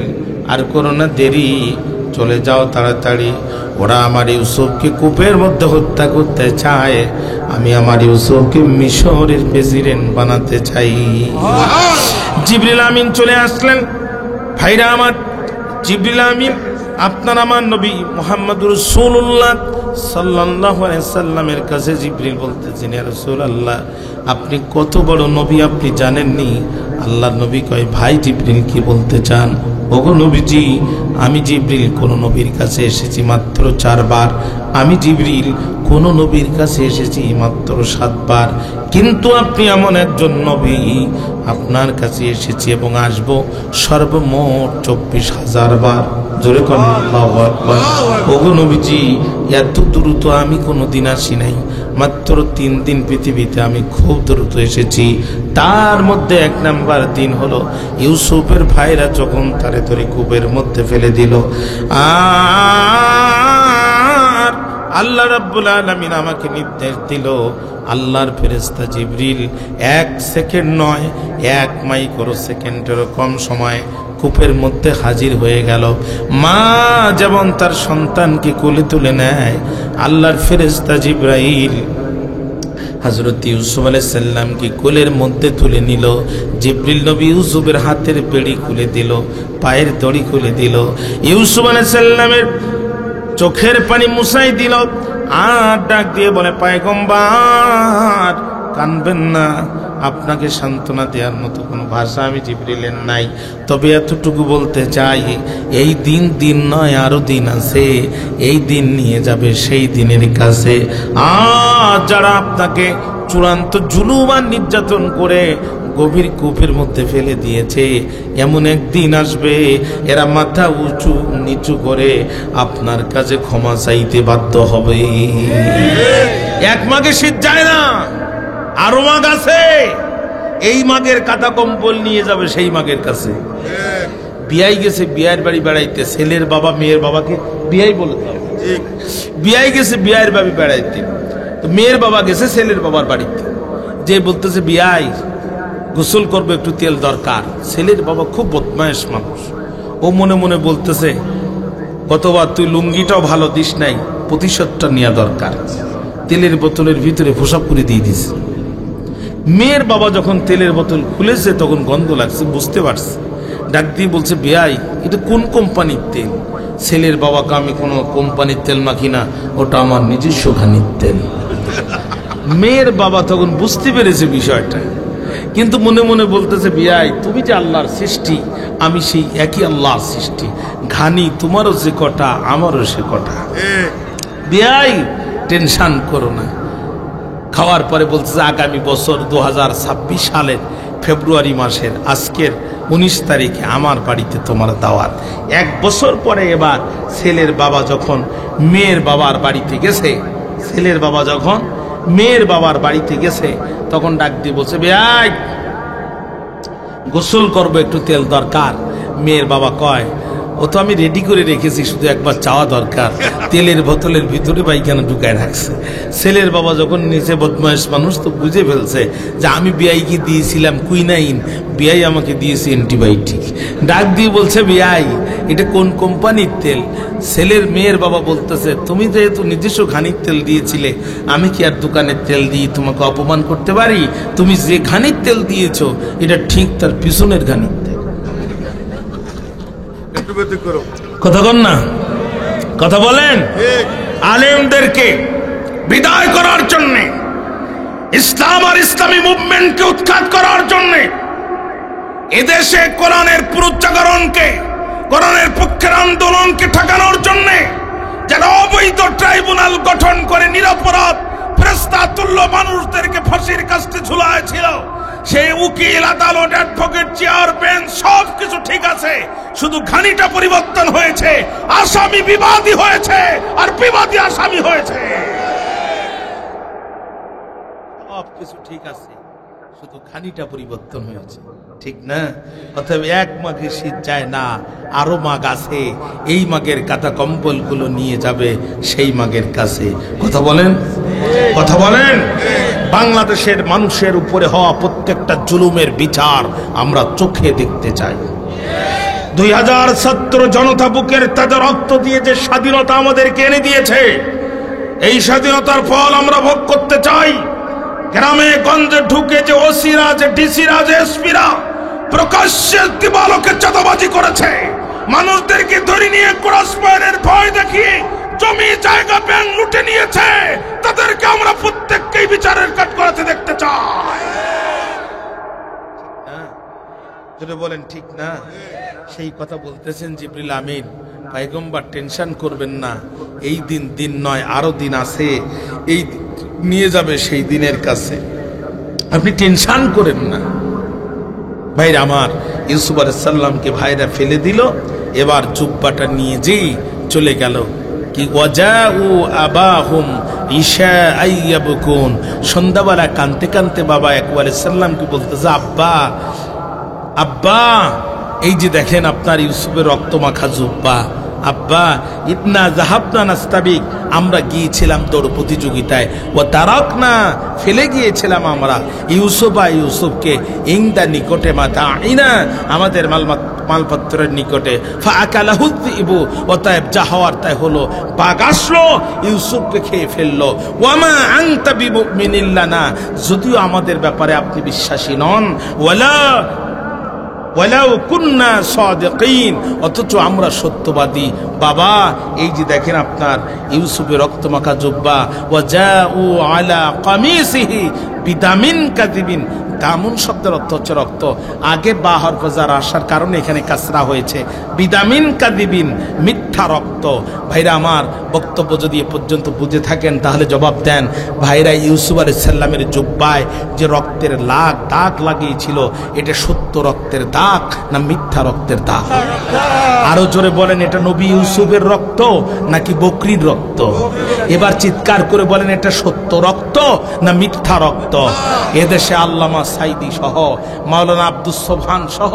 Speaker 1: আর করো না দেরি, চলে যাও তাড়াতাড়ি। ওরা আমার ইউসুফকে কূপের মধ্যে হত্যা করতে চায়, আমি আমার ইউসুফকে মিশরের প্রেসিডেন্ট বানাতে চাই। জিবরিল আমিন চলে আসলেন। ভাইরা আমার, জিবরিল আমিন আপনার আমার নবী মুহাম্মদুর রাসূলুল্লাহ সাল্লাল্লাহু আলাইহি সাল্লামের কাছে জিবরিল বলতেছেন, ইয়া রাসূলুল্লাহ, আপনি কত বড় নবী আপনি জানেননি? আল্লাহর নবী কয়, ভাই জিবরিল কি বলতে চান? ওগো নবীজি, আমি জিবরিল কোন নবীর কাছে এসেছি মাত্র 4 বার। আমি জিবরিল কোন নবীর কাছে এসেছি মাত্র 7 বার। কিন্তু আপনি এমন একজন নবী, আপনার কাছে এসেছি এবং আসবো সর্বমোট 24,000 বার। জোরে কোন আল্লাহু আকবার। ওগো নবীজি, এত দ্রুত আমি কোনোদিন আসি নাই, মাত্র 3 দিন পৃথিবীতে আমি খুব দ্রুত এসেছি। তার মধ্যে 1 নাম্বার দিন হলো ইউসুফের ভাইরা যখন তারে ধরে কূপের মধ্যে ফেলে দিল। আর আল্লাহ রাব্বুল আলামিন আমাকে নির্দেশ দিল, আল্লাহর ফেরেশতা জিবরিল 1 সেকেন্ড নয়, 1 মাইক্রো সেকেন্ডেরও কম সময় কূপের মধ্যে হাজির হয়ে গেল। মা যেমন তার সন্তানকে কোলে তুলে নেয়, আল্লাহর ফেরেশতা জিবরাইল হযরত ইউসুফ আলাইহিস সালামকে কোলের মধ্যে তুলে নিল। জিবরিল নবী ইউসুফের হাতের বেড়ি খুলে দিল, পায়ের দড়ি খুলে দিল, ইউসুফ আলাইহিস সালামের চোখের পানি মুছাই দিল। আর ডাক দিয়ে বলে, পয়গম্বর কানবেন না, আপনাকে সান্ত্বনা দেওয়ার মতো কোনো ভাষা আমি জিবরিলের নাই। তবে এতটুকু বলতে চাই, এই দিন দিন নয়, আরো দিন আছে। এই দিন নিয়ে যাবে সেই দিনের কাছে। আর যারা আপনাকে চূড়ান্ত জুলুম আর নির্যাতন করে গভীর কূপের মধ্যে ফেলে দিয়েছে, এমন একদিন আসবে এরা মাথা উঁচু নিচু করে আপনার কাছে ক্ষমা চাইতে বাধ্য হবে। এক মাগে শীত যায় না, আরো মাগ আছে। এই মাগের কাঁথা কম্বল নিয়ে যাবে সেই মাগের কাছে। বিয়াই গেছে বিয়ের বাড়ি বেড়াইতে, ছেলের বাবা মেয়ের বাবাকে বিয়াই বলে দেয়। বিয়াই গেছে বিয়ের বাড়ি বেড়াইতে, তো মেয়ের বাবা গেছে ছেলের বাবার বাড়িতে, যে বলতেছে বিয়াই গোসল করবে, একটু তেল দরকার। ছেলের বাবা খুব বদমায়েশ মানুষ, ও মনে মনে বলতেছে, কতবার তুই লুঙ্গিটাও ভালো দিস নাই, প্রতিশোধটা নেওয়া দরকার। তেলের বোতলের ভিতরে পোশাক করে দিয়ে দিস। মেয়ের বাবা যখন তেলের বোতল খুলেছে তখন গন্ধ লাগছে, বুঝতে পারছে, ডাক দিয়ে বলছে, বিয়াই এটা কোন কোম্পানির তেল? ছেলের বাবাকে, আমি কোনো কোম্পানির তেল মাখি না, ওটা আমার নিজস্ব ঘানির তেল। মেয়ের বাবা তখন বুঝতে পেরেছে বিষয়টা, কিন্তু মনে মনে বলতেছে, বিয়াই তুমি যে আল্লাহর সৃষ্টি, আমি সেই একই আল্লাহর সৃষ্টি, ঘানি তোমারও যে কটা আমারও সে কটা। বিয়াই টেনশন করো না। খাওয়ার পরে বলতেছে, আগামী বছর 2026 সালের ফেব্রুয়ারি মাসের আজকের 19 তারিখে আমার বাড়িতে তোমার দাওয়াত। 1 বছর পরে এবার ছেলের বাবা যখন মেয়ের বাবার বাড়িতে গেছে, ছেলের বাবা যখন মেয়ের বাবার বাড়িতে গেছে, তখন ডাক দিয়ে বলছে, ভাই গোসল করবো, একটু তেল দরকার। মেয়ের বাবা কয়, ও ও তো আমি রেডি করে রেখেছি, শুধু একবার চাওয়া দরকার। তেলের বোতলের ভিতরে পায়খানা ঢুকায় রাখছে। ছেলের বাবা যখন নিচে, বদমাইশ মানুষ তো বুঝে ফেলছে যে আমি বিআইকে দিয়েছিলাম কুইনাইন, বিআই আমাকে দিয়েছে অ্যান্টিবায়োটিক। ডাক দিয়ে বলছে, বিআই এটা কোন কোম্পানির তেল? ছেলের মেয়ের বাবা বলতেছে, তুমি যেহেতু নিজস্ব ঘানির তেল দিয়েছিলে, আমি কি আর দোকানের তেল দিয়ে তোমাকে অপমান করতে পারি? তুমি যে ঘানির তেল দিয়েছো এটা ঠিক তার পিছনের ঘানির তেল। কথা বল না, কথা বলেন। আলেমদেরকে বিদায় করার জন্য, ইসলাম আর ইসলামী মুভমেন্টকে উৎখাত করার জন্য, এদেশে কোরআনের পুনরুজ্জাগরণকে, কোরআনের পক্ষের আন্দোলনকে ঠেকানোর জন্য যারা অবৈধ ট্রাইব্যুনাল গঠন করে নিরপরাধ ফেরেশতা তুল্য মানুষদেরকে ফাঁসির কাস্টে ঝুলাইছিল, সেই উকিল, আদালত, অ্যাডভোকেট, চেয়ার, বেঞ্চ সবকিছু ঠিক আছে, শুধু ঘানিটা পরিবর্তন হয়েছে। আসামি বিবাদী হয়েছে আর বিবাদী আসামি হয়েছে। সবকিছু ঠিক আছে, শুধু ঘানিটা পরিবর্তন হয়েছে, ঠিক না? অতএব এক মাঘে শীত যায় না, আরো মাঘ আছে। এই মাঘের কাঁথা কম্বল গুলো নিয়ে যাবে সেই মাঘের কাছে। কথা বলেন, কথা বলেন। বাংলাদেশের মানুষের উপরে হওয়া প্রত্যেকটা জুলুমের বিচার আমরা চোখে দেখতে চাই। 2000 ছাত্র জনতা বুকের তাদের রক্ত দিয়ে যে স্বাধীনতা আমাদেরকে এনে দিয়েছে, এই স্বাধীনতার ফল আমরা ভোগ করতে চাই। গ্রামে গঞ্জে ঢুকে যে ওসিরা, যে ডিসিরা, যে এসপিরা প্রকাশ্যে দিবালোকে চাঁদাবাজি করেছে, মানুষদেরকে ধরে নিয়ে ক্রসফায়ারের ভয় দেখিয়ে জমি জায়গা ব্যাংক লুটে নিয়েছে, তাদেরকে আমরা প্রত্যেককেই বিচারের কাঠ করাতে দেখতে চাই। যদি বলেন ঠিক না? সেই কথা বলতেছেন জিবরিল আমিন। পয়গম্বর টেনশন করবেন না, এই দিন দিন নয়, আরো দিন আছে, এই নিয়ে যাবে সেই দিনের কাছে, আপনি টেনশন করেন না। ভাইরা আমার, ইউসুফ আলাইহিস সালামকে ভাইরা ফেলে দিল, এবার জুব্বাটা নিয়ে যেই চলে গেল, কি ওয়াজাউ আবাহুম ইশাআই ইয়াবকুন, সন্ধ্যাবেলা কানতে কানতে বাবা ইয়াকুব আলাইহিস সালামকে বলতেছে, আব্বা আব্বা, এই যে দেখেন আপনার ইউসুফের রক্তমাখা জুব্বা, আব্বা ইতনা যাহাবনা নাস্তাবিক, আমরা গিয়েছিলাম দৌড় প্রতিযোগিতায়, ও তারাকনা, ফেলে গিয়েছিলাম আমরা ইউসুফকে ইনদা নিকটে, মাতা আইনা, আমাদের মালপত্রের নিকটে, ফাআকালাহু যিবু, অতএব যা হওয়ার তাই হলো, বাঘ আসলো ইউসুফকে খেয়ে ফেললো। ওয়ামা আনতা বিমুমিনিন লানা, যদিও আমাদের ব্যাপারে আপনি বিশ্বাসী নন, ওয়ালাউ কুন্না সাদিকিন, অথচ আমরা সত্যবাদী। বাবা এই যে দেখেন আপনার ইউসুফের রক্তমাখা জুব্বা, ওয়াজাউ আলা কামিসিহি বিদামিন কাযিবিন, দামুন শব্দের অর্থ হচ্ছে রক্ত, আগে বা হরফ জার আসার কারণে এখানে কাসরা হয়েছে, বিদামিন কাযিবিন, মিথ্যা রক্ত। ভাইরা আমার, বক্তব্য যদি এ পর্যন্ত বুঝে থাকেন তাহলে জবাব দেন। ভাইরা, ইউসুফ আলাইহিস সালামের জুব্বায় যে রক্তের দাগ লাগিয়েছিল, এটা সত্য রক্তের দাগ না মিথ্যা রক্তের দাগ? আরো জোরে বলেন, এটা নবী ইউসুফের রক্ত নাকি বকরির রক্ত? এবার চিৎকার করে বলেন, এটা সত্য রক্ত না মিথ্যা রক্ত? এদেশে আল্লামা সাইদি সহ, মাওলানা আব্দুস সোবহান সহ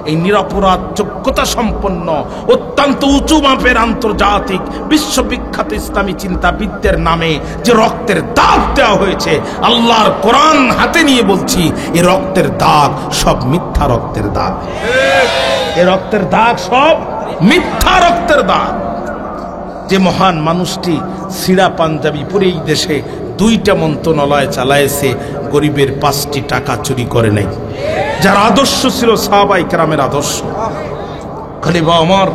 Speaker 1: এই নিরপরাধ যোগ্যতা সম্পন্ন অত্যন্ত উঁচু মাপের আন্তর্জাতিক বিশ্ববিখ্যাত ইসলামী চিন্তাবিদদের নামে যে রক্তের দাগ দেওয়া হয়েছে, আল্লাহর কোরআন হাতে নিয়ে বলছি, এই রক্তের দাগ সব মিথ্যা রক্তের দাগ। এই রক্তের দাগ সব মিথ্যা রক্তের দাগ। যে মহান মানুষটি সিরা পাঞ্জাবি পরে এই দেশে 2টা মন্ত্রণালয় চালায়েছে, গরিবের 5টি টাকা চুরি করে নাই, যার আদর্শ ছিল সাহাবায়ে কেরামের আদর্শ। খলিফা ওমর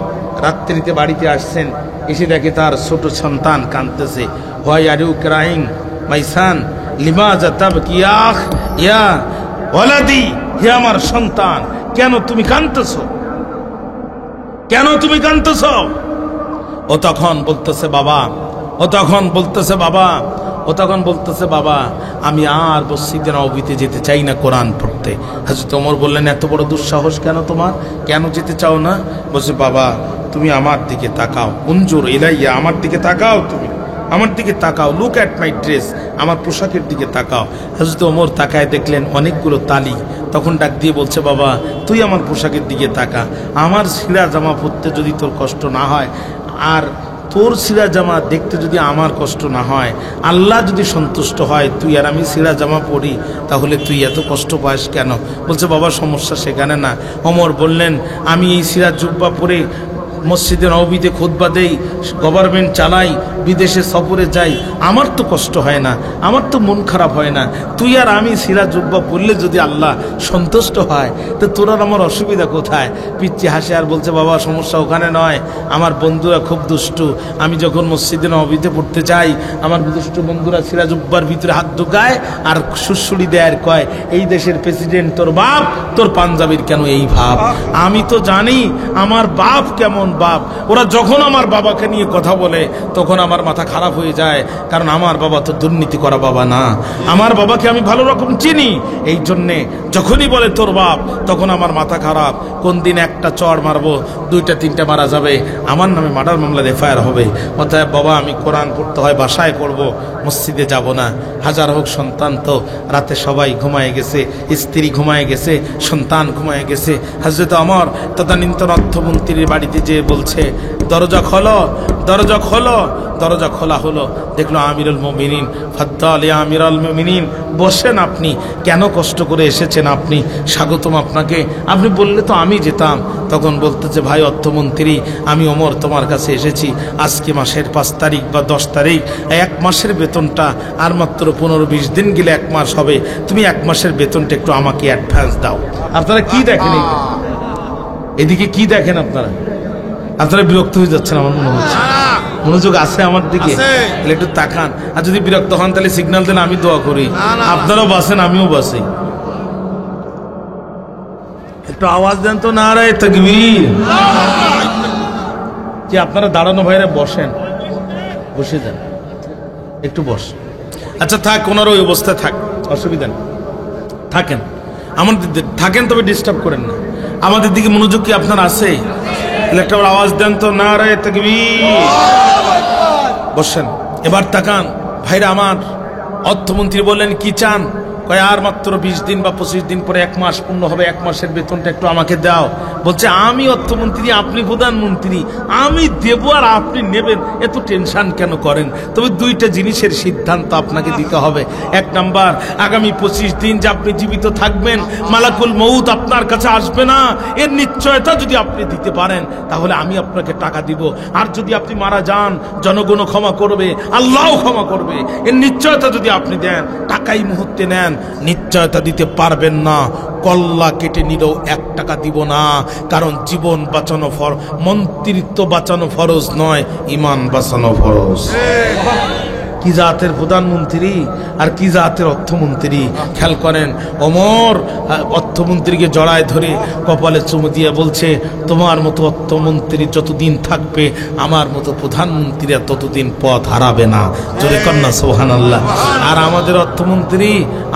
Speaker 1: রাত্রিতে বাড়িতে আসছেন, এসে দেখে তার ছোট সন্তান কাঁদতেছে। হোয়াই আর ইউ ক্রাইং মাই সান, লিমাজা তাবকিয়া ইয়া ওয়ালাদি, হে আমার সন্তান, কেন তুমি কাঁদতেছো, কেন তুমি কাঁদতেছো? ও তখন বলতেছে বাবা, আমি আর মসজিদে নববীতে যেতে চাই না কোরআন পড়তে। হযরত ওমর বললেন, এত বড় দুঃসাহস কেন তোমার, কেন যেতে চাও না? বলছে, বাবা তুমি আমার দিকে তাকাও, উনজুর ইলাইয়া, আমার দিকে তাকাও তুমি, আমার দিকে তাকাও, লুক অ্যাট মাই ড্রেস, আমার পোশাকের দিকে তাকাও। হযরত ওমর তাকায় দেখলেন অনেকগুলো তালি। তখন ডাক দিয়ে বলছে, বাবা তুই আমার পোশাকের দিকে তাকা, আমার ছিঁড়া জামা পরতে যদি তোর কষ্ট না হয়, আর তোর ছিঁড়া জামা দেখতে যদি আমার কষ্ট না হয়, আল্লাহ যদি সন্তুষ্ট হয় তুই আর আমি ছিঁড়া জামা পরি, তাহলে তুই এত কষ্ট পাস কেন? বলছে, বাবা সমস্যা সেখানে না। ওমর বললেন, আমি এই ছিঁড়া জুব্বা পরে মসজিদে নববীতে খুতবা দেই, গভর্নমেন্ট চালাই, বিদেশে সফরে যাই, আমার তো কষ্ট হয় না, আমার তো মন খারাপ হয় না। তুই আর আমি ছিঁড়া জুব্বা পরলে যদি আল্লাহ সন্তুষ্ট হয়, তো তোর আর আমার অসুবিধা কোথায়? পিচ্ছি হাসে আর বলছে, বাবা সমস্যা ওখানে নয়, আমার বন্ধুরা খুব দুষ্টু। আমি যখন মসজিদে নববীতে পড়তে চাই, আমার দুষ্টু বন্ধুরা ছিঁড়া জুব্বার ভিতরে হাত ঢুকায় আর সুড়সুড়ি দেয় আর কয়, এই দেশের প্রেসিডেন্ট তোর বাপ, তোর পাঞ্জাবির কেন এই ভাব? আমি তো জানি আমার বাপ কেমন বাপ। ওরা যখন আমার বাবাকে নিয়ে কথা বলে তখন আমার মাথা খারাপ হয়ে যায়, কারণ আমার বাবা তো দুর্নীতি করা বাবা না, আমার বাবাকে আমি ভালো রকম চিনি। এই জন্যে যখনই বলে তোর বাপ, তখন আমার মাথা খারাপ। কোন দিন একটা চড় মারবো, দুইটা তিনটা মারা যাবে, আমার নামে মার্ডার মামলা এফআইআর হবে। অতএব বাবা আমি কোরআন পড়তে হয় বাসায় পড়বো, মসজিদে যাব না। হাজার হোক সন্তান তো রাতে সবাই ঘুমায় গেছে, স্ত্রী ঘুমায় গেছে, সন্তান ঘুমায় গেছে। হযরত ওমর তদানীন্তন অর্থমন্ত্রীর বাড়িতে যেয়ে বলছে, দরজা খোলো, দরজা খোলো। দরজা খোলা হলো, দেখলো আমিরুল মুমিনিন। ফাদ্দাল ইয়া আমিরুল মুমিনিন, বসেন, আপনি কেন কষ্ট করে এসেছেন, আপনি স্বাগতম আপনাকে, আপনি বললে তো আমি যেতাম। তখন বলতেছে, ভাই অর্থমন্ত্রী, আমি ওমর তোমার কাছে এসেছি, আজকে মাসের 5 তারিখ বা 10 তারিখ, 1 মাসের বেতনটা আর মাত্র 15-20 দিন গেলে 1 মাস হবে, তুমি 1 মাসের বেতনটা একটু আমাকে অ্যাডভান্স দাও। আপনারা কি দেখেন, এদিকে কি দেখেন আপনারা? আপনারা বিরক্ত হয়ে যাচ্ছেন আমার মনে হচ্ছে। মনোযোগ আছে আমার দিকে, তাহলে একটু তাকান। আর যদি বিরক্ত হন তাহলে সিগন্যাল দেন, আমি দোয়া করি, আপনারাও বাসেন আমিও বাসি। একটু আওয়াজ দেন তো, নারায়ে তাকবীর। যে আপনারা দাঁড়ানো ভাইরা বসেন, বসে যান, একটু বস। আচ্ছা থাক, ওনার ওই অবস্থায় থাক, অসুবিধা নেই, থাকেন, আমাদের থাকেন, তবে ডিস্টার্ব করেন না। আমাদের দিকে মনোযোগ কি আপনার আছে? একটা আওয়াজ দেন তো, নারায়ে তাকবীর। বসেন, এবার তাকান ভাইরা আমার। অর্থমন্ত্রী বললেন, কি চান? কয় আর মাত্র 20 দিন বা 25 দিন পরে 1 মাস পূর্ণ হবে, 1 মাসের বেতনটা একটু আমাকে দাও। বলছে, আমি অর্থমন্ত্রী, আপনি প্রধানমন্ত্রী, আমি দেব আর আপনি নেবেন, এত টেনশন কেন করেন? তবে 2টা জিনিসের সিদ্ধান্ত আপনাকে দিতে হবে। 1 নাম্বার, আগামী 25 দিন যে আপনি জীবিত থাকবেন, মালাকুল মউত আপনার কাছে আসবে না, এর নিশ্চয়তা যদি আপনি দিতে পারেন তাহলে আমি আপনাকে টাকা দিব। আর যদি আপনি মারা যান, জনগণ ক্ষমা করবে, আল্লাহও ক্ষমা করবে, এর নিশ্চয়তা যদি আপনি দেন। টাকাই মুহূর্তে নেন, নিশ্চয়তা দিতে পারবেন না, কল্লা কেটে নিলেও 1 টাকা দিব না। কারণ জীবন বাঁচানো মন্ত্রিত্ব বাঁচানো ফরজ নয়, ইমান বাঁচানো ফরজ। কি জাতের প্রধানমন্ত্রী আর কি জাতের অর্থমন্ত্রী! খেয়াল করেন, ওমর অর্থমন্ত্রীকে জড়ায় ধরে কপালে চুমু দিয়ে বলছে, তোমার মতো অর্থমন্ত্রী যতদিন থাকবে, আমার মতো প্রধানমন্ত্রী ততদিন পথ হারাবে না। জোরে কন্যা সুবহানাল্লাহ। আর আমাদের অর্থমন্ত্রী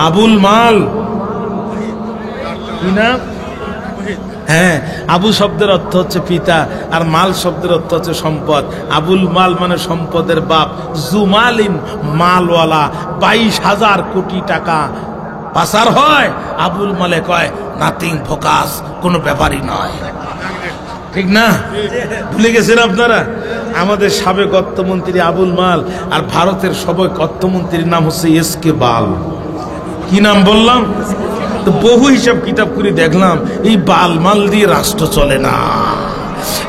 Speaker 1: আবুল মাল, কি না? হ্যাঁ, আবু শব্দের অর্থ হচ্ছে পিতা, আর মাল শব্দের অর্থ হচ্ছে সম্পদ। আবুল মাল মানে সম্পদের বাপ। জুমালিন, মালওয়ালা। 22,000 কোটি টাকা পাচার হয়, আবুল মালে কয় নাথিং ফোকাস, কোনো ব্যাপারই নয়। ঠিক না? ভুলে গেছেন আপনারা? আমাদের সাবেক অর্থমন্ত্রী আবুল মাল, আর ভারতের সাবেক অর্থমন্ত্রীর নাম হচ্ছে এসকে বাল। কি নাম বললাম? তো বহু হিসাব কিতাব করে দেখলাম, এই বাল মাল দিয়ে রাষ্ট্র চলে না।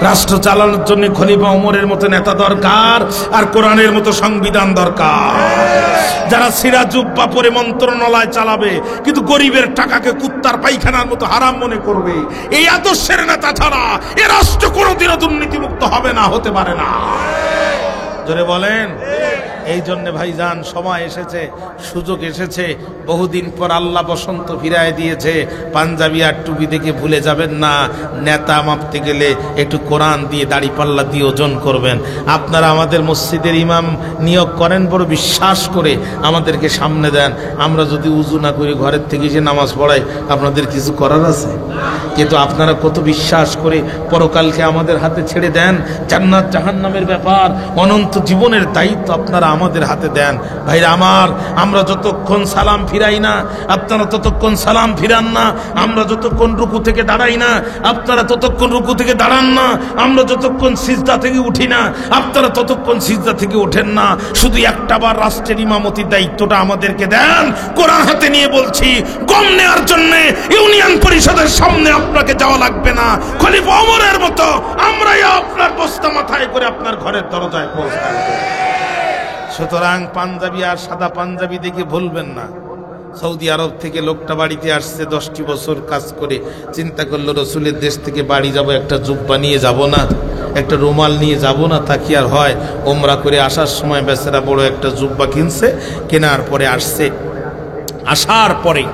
Speaker 1: রাষ্ট্র চালানোর জন্য খলিফা ওমরের মতো নেতা দরকার, আর কোরআনের মতো সংবিধান দরকার। যারা সিরা জুব্বা পরে মন্ত্রণালয় চালাবে, কিন্তু গরিবের টাকাকে কুত্তার পায়খানার মতো হারাম মনে করবে, এই আদর্শের নেতা ছাড়া এ রাষ্ট্র কোনোদিনও দুর্নীতিমুক্ত হবে না, হতে পারে না। জোরে বলেন। এই জন্য ভাইজান, সময় এসেছে, সুযোগ এসেছে। বহুদিন পর আল্লাহ বসন্ত ফিরায় দিয়েছে। পাঞ্জাবি আর টুপি দেখে ভুলে যাবেন না, নেতা মাপতে গেলে একটু কোরআন দিয়ে, দাড়ি পাল্লা দিয়ে ওজন করবেন। আপনারা আমাদের মসজিদের ইমাম নিয়োগ করেন বড় বিশ্বাস করে, আমাদেরকে সামনে দেন। আমরা যদি উজু না করি, ঘরের থেকে এসে নামাজ পড়াই, আপনাদের কিছু করার আছে? কিন্তু আপনারা কত বিশ্বাস করে পরকালকে আমাদের হাতে ছেড়ে দেন। জান্নাত জাহান্নামের ব্যাপার, অনন্ত জীবনের দায়িত্ব আপনারা আমাদের হাতে দেন। ভাইরা আমার, আমরা যতক্ষণ সালাম ফিরাই না আপনারা ততক্ষণ সালাম ফিরান না, আমরা যতক্ষণ রুকু থেকে দাঁড়াই না আপনারা ততক্ষণ রুকু থেকে দাঁড়ান না, আমরা যতক্ষণ সিজদা থেকে উঠি না আপনারা ততক্ষণ সিজদা থেকে ওঠেন না। শুধু একটাবার রাষ্ট্রের ইমামতির দায়িত্বটা আমাদেরকে দেন। কোরআন হাতে নিয়ে বলছি, গম নেওয়ার জন্য ইউনিয়ন পরিষদের সামনে আপনাকে যাওয়া লাগবে না। খলিফা ওমরের মতো আমরাই আপনার বস্তা মাথায় করে আপনার ঘরের দরজায় পৌঁছাব। সুতরাং পাঞ্জাবি আর সাদা পাঞ্জাবি দেখে ভুলবেন না। সৌদি আরব থেকে লোকটা বাড়িতে আসছে, 10টি বছর কাজ করে চিন্তা করলো রসুলের দেশ থেকে বাড়ি যাব, একটা জুব্বা নিয়ে যাব না, একটা রুমাল নিয়ে যাব না, তা কি আর হয়? ওমরা করে আসার সময় বেচারা বড় একটা জুব্বা কিনছে, কেনার পরে আসছে। আসার পরে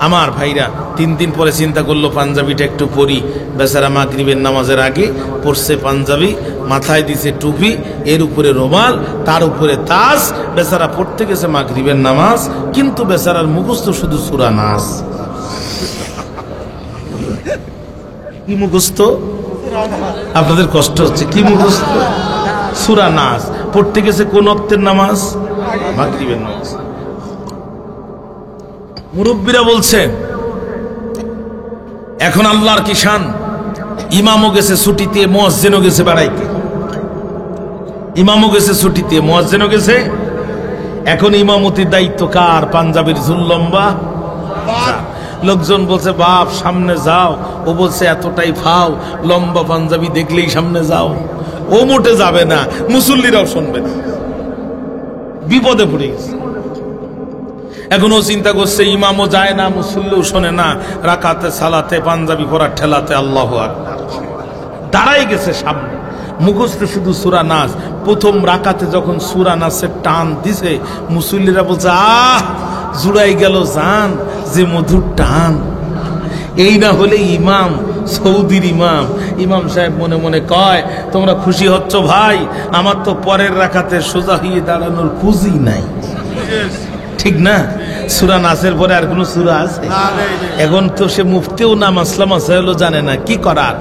Speaker 1: আমার ভাইরা 3 দিন পরে চিন্তা করলো পাঞ্জাবিটা একটু পরি। বেচারা মাগরিবের নামাজের আগে পরছে পাঞ্জাবি, মাথায় দিছে টুপি, এর উপরে রুমাল, তার উপরে তাজ। বেচারা পড়তে গেছে মাগরিবের নামাজ, কিন্তু বেচারার মুখস্থ শুধু সূরা নাস। কি মুখস্থ? আপনাদের কষ্ট হচ্ছে, কি মুখস্থ? সূরা নাস। পড়তে গেছে কোন ওয়াক্তের নামাজ? মাগরিবের নামাজ। মুরব্বীরা বলছেন এখন আল্লাহর কি শান, ইমামও গেছে ছুটিতে, মুয়াজ্জিনও গেছে বেড়াইতে। ইমামও গেছে ছুটিতে, মুয়াজ্জিনও গেছে। এখন ইমামতির দায়িত্ব কার? পাঞ্জাবির ঝুল লম্বা। লোকজন বলছে বাপ সামনে যাও, ও বলছে এতটাই ফাও, লম্বা পাঞ্জাবি দেখলেই সামনে যাও। ও মোটে যাবে না, মুসল্লিরাও শুনবে না, বিপদে পড়ে গেছে। এখন ও চিন্তা করছে ইমামও যায় না, মুসল্লিও শোনে না, রাকাতে সালাতে পাঞ্জাবি পরা ঠেলাতে আল্লাহু আকবার। দাঁড়াই গেছে সামনে, মুখস্থ শুধু সূরা নাস। প্রথম রাকাতে যখন সূরা নাসের টান দিছে, মুসল্লিরা বলছে আহ জুড়াই গেল জান, যে মধুর টান। এই না হলে ইমাম, সৌদির ইমাম। ইমাম সাহেব মনে মনে কয় তোমরা খুশি হচ্ছ ভাই, আমার তো পরের রাকাতে সোজা হয়ে দাঁড়ানোর পুঁজি নাই। ঠিক না? সূরা নাসের পরে আর কোন সূরা আছে? এখন তো সে মুফতিও নামাজ হলো জানে না, কি করার?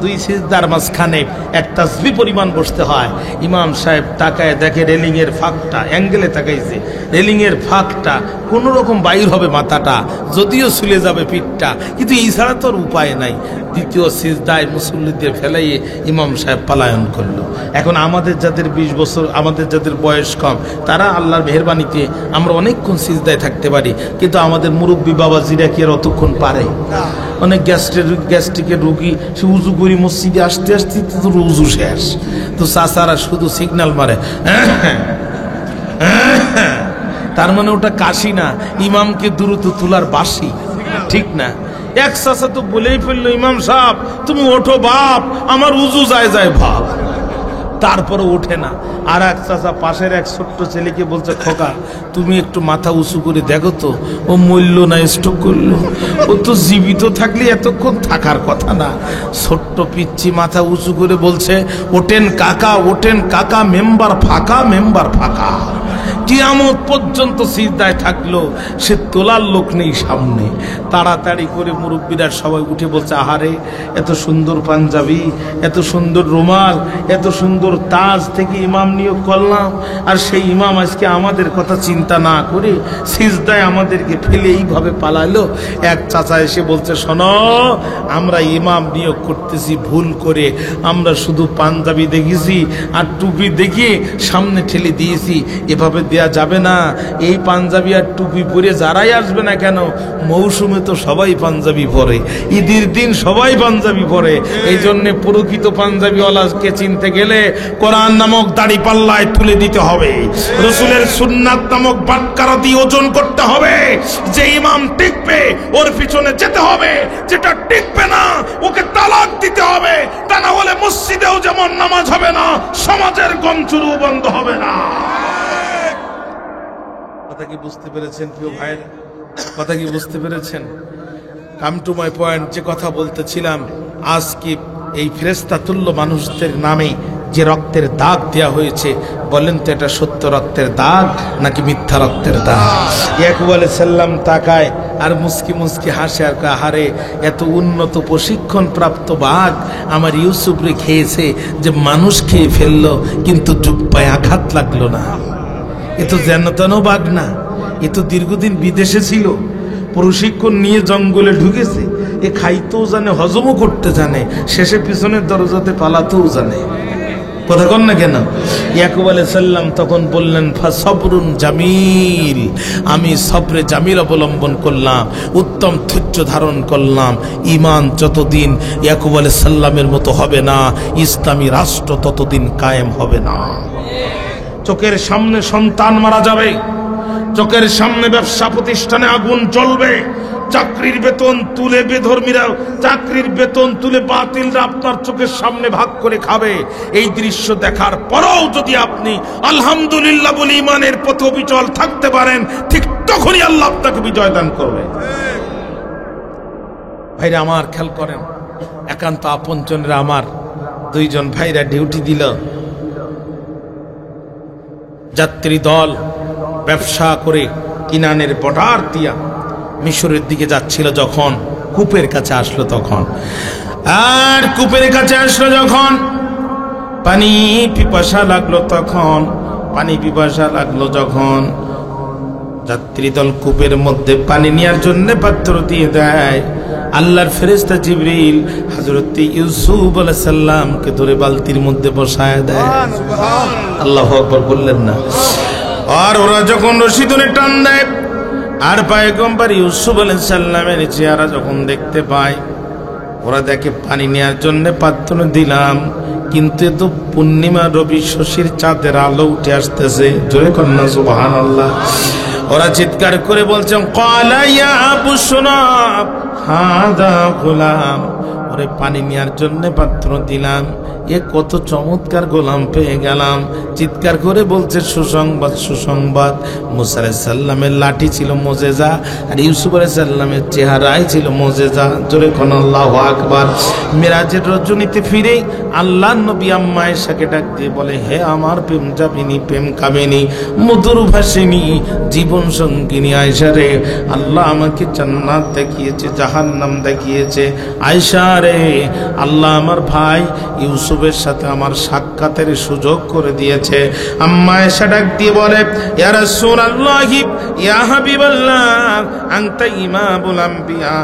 Speaker 1: দুই সিজদার মাঝখানে এক তাসবিহ পরিমাণ বসতে হয়। ইমাম সাহেব তাকায় দেখে রেলিং এর ফাঁকটা, অ্যাঙ্গেলে তাকাইছে, রেলিং এর ফাঁকটা কোন রকম বাইর হবে মাথাটা, যদিও ছুলে যাবে পিঠটা, কিন্তু এই ছাড়া তো উপায় নাই। দ্বিতীয় সিজদায় মুসল্লিদের ফেলাইয়ে ইমাম সাহেব পলায়ন করলো। এখন আমাদের যাদের 20 বছর, আমাদের যাদের বয়স কম, তারা আল্লাহর মেহেরবানিতে আমরা অনেকক্ষণ সিজদায় থাকতে পারি, কিন্তু আমাদের মুরব্বী বাবাজিরা কি আর অতক্ষণ পারে? অনেক গ্যাস্ট্রিকের রুগী, সে উজু করি মসজিদে আসতে আসতে তো উজু শেষ, তো চাচারা শুধু সিগন্যাল মারে, তার মানে ওটা কাশি না, ইমামকে দ্রুত তোলার বাসি। ঠিক না? এক চাচা তো বলেই ফেললো ইমাম সাহেব তুমি ওঠো বাপ, আমার উজু যায় যায় ভাব। তারপরে ওঠে না। আর এক চাচা পাশের এক ছোট্ট ছেলেকে বলছে খোকা তুমি একটু মাথা উঁচু করে দেখো তো, ও মরল না স্ট্রোক করলো? ও তো জীবিত থাকলে এতক্ষণ থাকার কথা না। ছোট্ট পিচ্ছি মাথা উঁচু করে বলছে ওঠেন কাকা, ওঠেন কাকা, মেম্বার ফাঁকা, মেম্বার ফাঁকা। কিয়ামত পর্যন্ত সিজদায় থাকলো, সে তোলার লোক নেই সামনে। তাড়াতাড়ি করে মুরব্বীরা সবাই উঠে বলছে আহারে এত সুন্দর পাঞ্জাবি, এত সুন্দর রুমাল, এত সুন্দর তাজ থেকে ইমাম নিয়োগ করলাম, আর সেই ইমাম আজকে আমাদের কথা চিন্তা না করে সিজদায় আমাদেরকে ফেলে এইভাবে পালালো। এক চাচা এসে বলছে শোনো, আমরা ইমাম নিয়োগ করতেছি ভুল করে, আমরা শুধু পাঞ্জাবি দেখেছি আর টুপি দেখিয়ে সামনে ঠেলে দিয়েছি, এভাবে দেয়া যাবে না। এই পাঞ্জাবি আর টুপি পরে যারাই আসবে না কেন, মৌসুমে তো সবাই পাঞ্জাবি পরে, ঈদের দিন সবাই পাঞ্জাবি পরে। এই জন্য প্রকৃত পাঞ্জাবিওয়ালাকে চিনতে গেলে কোরআন নামক দাড়ি পাল্লায় তুলে দিতে হবে, রসুলের সুন্নাত নামক বাটকারা দিয়ে ওজন করতে হবে। যে ইমাম টিকবে ওর পিছনে যেতে হবে, যেটা টিকবে না ওকে তালাক দিতে হবে। তা না হলে মসজিদেও যেমন নামাজ হবে না, সমাজের গমচুরু বন্ধ হবে না। কথা কি বুঝতে পেরেছেন প্রিয় ভাইরা? কথা কি বুঝতে পেরেছেন? কাম টু মাই পয়েন্ট, যে কথা বলতেছিলাম, আজকে এই ফেরেশতা তুল্য মানুষদের নামে যে রক্তের দাগ দেয়া হয়েছে, বলেন তো এটা সত্য রক্তের দাগ নাকি মিথ্যা রক্তের দাগ? ইয়াকুব আলাইহিস সালাম তাকায় আর মুস্কি মুস্কি হাসে আর হারে এত উন্নত প্রশিক্ষণ প্রাপ্ত বাঘ আমার ইউসুফরে খেয়েছে, যে মানুষ খেয়ে ফেললো কিন্তু জুব্বায় আঘাত লাগলো না। এ তো যেন তেন বাঘ না, এ তো দীর্ঘদিন বিদেশে ছিল, প্রশিক্ষণ নিয়ে জঙ্গলে ঢুকেছে। এ খাইতেও জানে, হজমও করতে জানে, শেষে পিছনের দরজাতে পালাতেও জানে। কথা কন না কেন? ইয়াকুব আলাইহিস সালাম তখন বললেন, ফাসবরুন জামিল, আমি সবরে জামিল অবলম্বন করলাম, উত্তম ধৈর্য ধারণ করলাম। ঈমান যতদিন ইয়াকুব আলাইহিস সালামের মতো হবে না, ইসলামী রাষ্ট্র ততদিন কায়েম হবে না। চোখের সামনে সন্তান মারা যাবে, চোখের সামনে ব্যবসা প্রতিষ্ঠানে আগুন জ্বলবে, চাকরির বেতন তুলে বেধর্মীরা চাকরির বেতন তুলে বাতিলরা আপনার চোখের সামনে ভাগ করে খাবে। এই দৃশ্য দেখার পরেও যদি আপনি আলহামদুলিল্লাহ বলে ইমানের পথে অবিচল থাকতে পারেন, ঠিক তখনই আল্লাহ আপনাকে বিজয় দান করবে। ভাইরা আমার, খেয়াল করেন, একান্ত আপনজনেরা আমার দুইজন ভাইরা ডিউটি দিল। যাত্রী দল ব্যবসা করে কিনানের বর্ডার দিয়া মিশরের দিকে যাচ্ছিল, যখন কূপের কাছে আসলো, তখন আর কূপের কাছে আসলো যখন পানি পিপাসা লাগলো, তখন পানি পিপাসা লাগলো যখন যাত্রী দল কূপের মধ্যে পানি নেওয়ার জন্য পাত্র দিয়ে দেয়। আল্লাহর ফেরেশতা জিবরিল হযরত ইউসুফ আলাইহিস সালামকে ধরে বালতির মধ্যে বসায় দেয়। আল্লাহু আকবার বললেন না? আর ওরা যখন রশি ধরে টান দেয়, আর পয়গম্বর ইউসুফ আলাইহিস সালামের চেহারা যখন দেখতে পায়, ওরা দেখে পানি নেওয়ার জন্য পাত্র দিলাম, কিন্তু তো পূর্ণিমা রবি শশীর চাঁদের আলো উঠে আসতেছে। জোরে কন্যা সুবহানাল্লাহ। ওরা চিৎকার করে বলছেন, ক্বালা ইয়া আবু সুনাব হাদা গোলাম, ওরে পানি নেওয়ার জন্য পাত্র দিলাম, এ কত চমৎকার গোলাম পেয়ে গেলাম। চিৎকার করে বলছে, সুসংবাদ সুসংবাদ, মুসা আলাইহিস সালামের লাঠি ছিল মুজিজা, আর ইউসুফ আলাইহিস সালামের চেহারাই ছিল মুজিজা। জোরে কোন আল্লাহু আকবার। মিরাজের রজনীতে ফিরে আল্লাহর নবী আম্মা আয়েশাকে ডাক দিয়ে বলে, হে আমার প্রেম যাবিনী, প্রেম কামিনী, মধুর ভাসিনী, জীবন সঙ্গিনী আয়েশা রে, আল্লাহ আমাকে জান্নাত দেখিয়েছে, জাহান্নাম দেখিয়েছে। আয়েশা রে, আল্লাহ আমার ভাই ইউসুফের সাথে আমার সাক্ষাতের সুযোগ করে দিয়েছে। আম্মা আয়েশা ডাক দিয়ে বলে, ইয়া রাসূলুল্লাহি ইয়া হাবিবাল্লাহ আনতা ইমামুল আম্বিয়া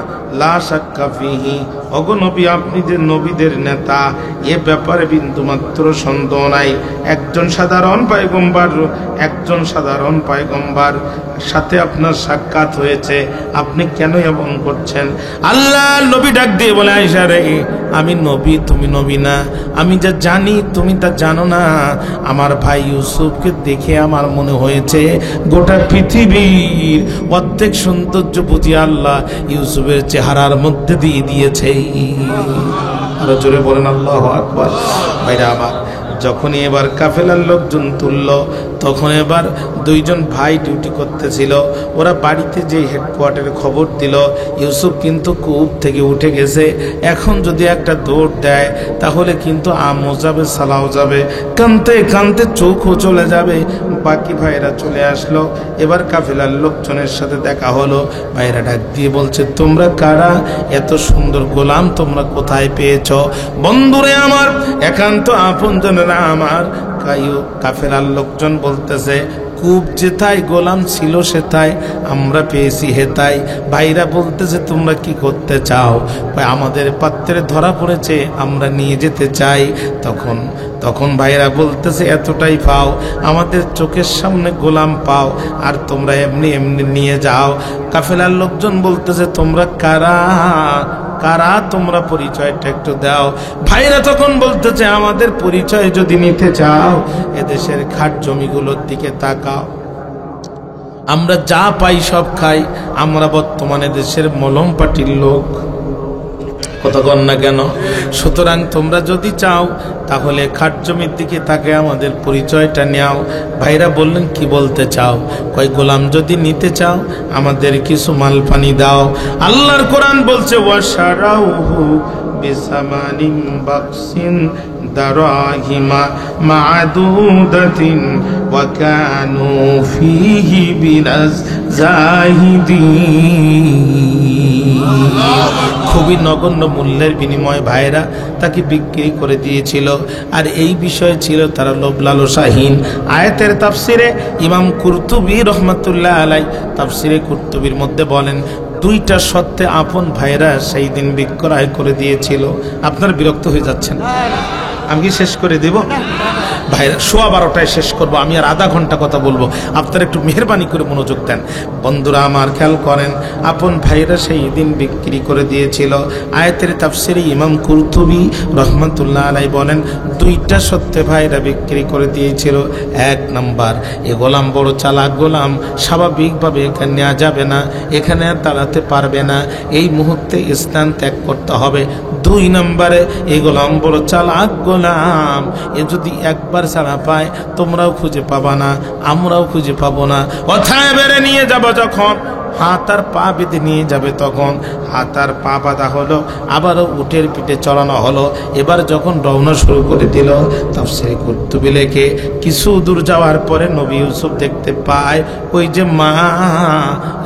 Speaker 1: লা শাক্কা ফিহি, ওগো নবী, আপনি যে নবীদের নেতা, এ ব্যাপারে বিন্দুমাত্র সন্দেহ নাই। একজন সাধারণ পয়গম্বর সাথে আপনার সাক্ষাৎ হয়েছে, আপনি কেন এমন করছেন? আল্লাহ নবী ডাক দিয়ে বলে, আয়েশা রে, আমি নবী, তুমি নবী না। আমি যা জানি তুমি তা জানো না। আমার ভাই ইউসুফকে দেখে আমার মনে হয়েছে গোটা পৃথিবীর অর্ধেক সৌন্দর্য বুঝি আল্লাহ ইউসুফের চেহারার মধ্যে দিয়ে দিয়েছে। আরো জোরে বলেন আল্লাহু আকবার। ভাইরা আমার, যখনই এবার কাফেলার লোকজন তুলল, তখন এবার দুইজন ভাই ডিউটি করতেছিল। ওরা বাড়িতে যে হেডকোয়ার্টারে খবর দিল, ইউসুফ কিন্তু কূপ থেকে উঠে গেছে, এখন যদি একটা দৌড় দেয় তাহলে কিন্তু আমও যাবে, সালাও যাবে, কানতে কানতে চোখও চলে যাবে। বাকি ভাইরা চলে আসলো। এবার কাফেলার লোকজনের সাথে দেখা হলো। ভাইরা ডাক দিয়ে বলছে, তোমরা কারা? এত সুন্দর গোলাম তোমরা কোথায় পেয়েছ? বন্ধুরে আমার, একান্ত আপনজনেরা আমার, কাফেলার লোকজন বলতেছে, কূপ যেথায় গোলাম ছিল সেথায় আমরা পেয়েছি হেতাই। ভাইরা বলতেছে, তোমরা কি করতে চাও? আমাদের পাত্রে ধরা পড়েছে, আমরা নিয়ে যেতে চাই। তখন ভাইরা বলতেছে, এতটাই পাও, আমাদের চোখের সামনে গোলাম পাও, আর তোমরা এমনি এমনি নিয়ে যাও। কাফেলার লোকজন বলতেছে, তোমরা কারা? তোমরা পরিচয়টা একটু দাও। ভাইরা তখন বলতেছে, আমাদের পরিচয় যদি নিতে চাও, এদেশের খাট জমিগুলোর দিকে তাকাও, আমরা যা পাই সব খাই, আমরা বর্তমানে দেশের মলম পাটির লোক। কথা কন না কেন? সুতরাং তোমরা যদি চাও তাহলে খাট জমির দিকে তাকে আমাদের পরিচয়টা নেও। ভাইরা বললেন, কি বলতে চাও? কয়, গোলাম যদি নিতে চাও আমাদের কিছু মাল পানি দাও। আল্লাহর কোরআন বলছে, ওয়াশারাউহু বিসামানিন বাকসিন দারাহিমা মা'দুদাতিন ওয়া কানু ফীহি বিনাজ জাহিদিন। খুবই নগণ্য মূল্যের বিনিময়ে ভাইরা তাকে বিক্রি করে দিয়েছিল। আর এই বিষয় ছিল তারা লোভ লালসাহীন। আয়াতের তাফসিরে ইমাম কুরতুবী রহমাতুল্লাহ আলাই তাফসিরে কুরতুবীর মধ্যে বলেন, দুইটা সত্ত্বে আপন ভাইরা সেই দিন বিক্রয় করে দিয়েছিল। আপনারা বিরক্ত হয়ে যাচ্ছেন? আমি কি শেষ করে দেব? ভাইরা 12:15 শেষ করব, আমি আর আধা ঘন্টা কথা বলবো, আপনারা একটু মেহরবানি করে মনোযোগ দেন। বন্ধুরা আমার খেয়াল করেন, আপন ভাইরা সেই দিন বিক্রি করে দিয়েছিল। আয়াতের তাফসিরে ইমাম কুরতুবী রহমাতুল্লাহ আলাই বলেন, দুইটা সত্ত্বে ভাইরা বিক্রি করে দিয়েছিল। এক নাম্বার, এ গোলাম বড় চালাক গোলাম, স্বাভাবিকভাবে এখানে নেওয়া যাবে না, এখানে আর দাঁড়াতে পারবে না, এই মুহূর্তে স্থান ত্যাগ করতে হবে। দুই নম্বরে, এই গোলাম বড় চালাক গোলাম, এ যদি একবার ছাড়া পায় তোমরাও খুঁজে পাবা না, আমরাও খুঁজে পাবো না। অথায় বেড়ে নিয়ে যাব যখন, হাত আর পা বেঁধে নিয়ে যাবে তখন হাত আর পা বাঁধা হলো, আবারও উটের পিঠে চড়ানো হলো। এবার যখন রওনা শুরু করে দিল, তাফসীরে কুরতুবী লেখে, কিছু দূর যাওয়ার পরে নবী ইউসুফ দেখতে পায় ওই যে মা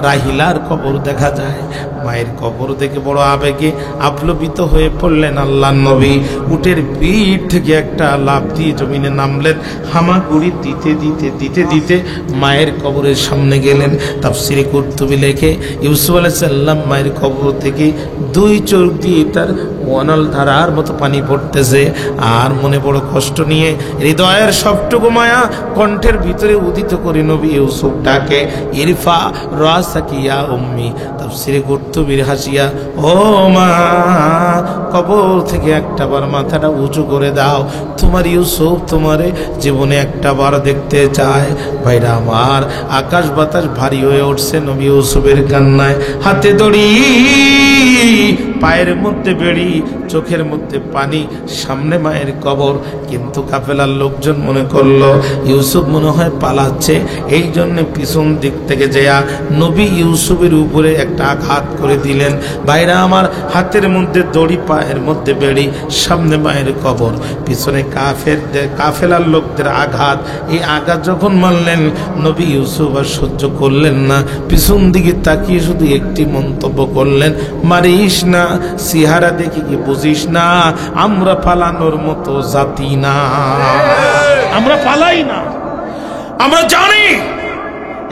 Speaker 1: রাহিলার কবর দেখা যায়। মায়ের কবর দেখে বড় আবেগে আপ্লবিত হয়ে পড়লেন আল্লাহর নবী। উটের পিঠ থেকে একটা লাফ দিয়ে জমিনে নামলেন, হামাগুড়ি দিতে দিতে দিতে দিতে মায়ের কবরের সামনে গেলেন। তাফসীরে কুরতুবী লেখে, ইউসুফ আলাইহিস সালাম মায়ের কবর থেকে দুই চোখ দিয়ে তার অনল ধারার মতো পানি পড়তেছে। আর মনে বড় কষ্ট নিয়ে হৃদয়ের সবটুকু মায়া কণ্ঠের ভিতরে উদিত করে নবী ইউসুফ ডাকে, ইরফা রাসাকি ইয়া উম্মি। তাফসীরে কুরতুবী হাসিয়া, ও মা, কবর থেকে একটাবার মাথাটা উঁচু করে দাও, তোমার ইউসুফ তোমারে জীবনে একটাবার দেখতে চায়। ভাইরা আমার, আকাশ বাতাস ভারী হয়ে উঠছে নবী ইউসুফের কান্নায়। হাতে দড়ি, পায়ের মধ্যে বেড়ি, চোখের মধ্যে পানি, সামনে মায়ের কবর। কিন্তু কাফেলার লোকজন মনে করলো ইউসুফ মনে হয় পালাচ্ছে, এই জন্য পিছন দিক থেকে যেয়া নবী ইউসুফের উপরে একটা আঘাত করে দিলেন। ভাইরা আমার, হাতের মধ্যে দড়ি, পায়ের মধ্যে বেড়ি, সামনে মায়ের কবর, পিছনে কাফেলার লোকদের আঘাত। এই আঘাত যখন মারলেন, নবী ইউসুফ আর সহ্য করলেন না, পিছন দিকে তাকিয়ে শুধু একটি মন্তব্য করলেন, মারিস না, সিহারা দেখি কি বুঝিস না, আমরা পালানোর মতো জাতি না, আমরা পালাই না। আমরা জানি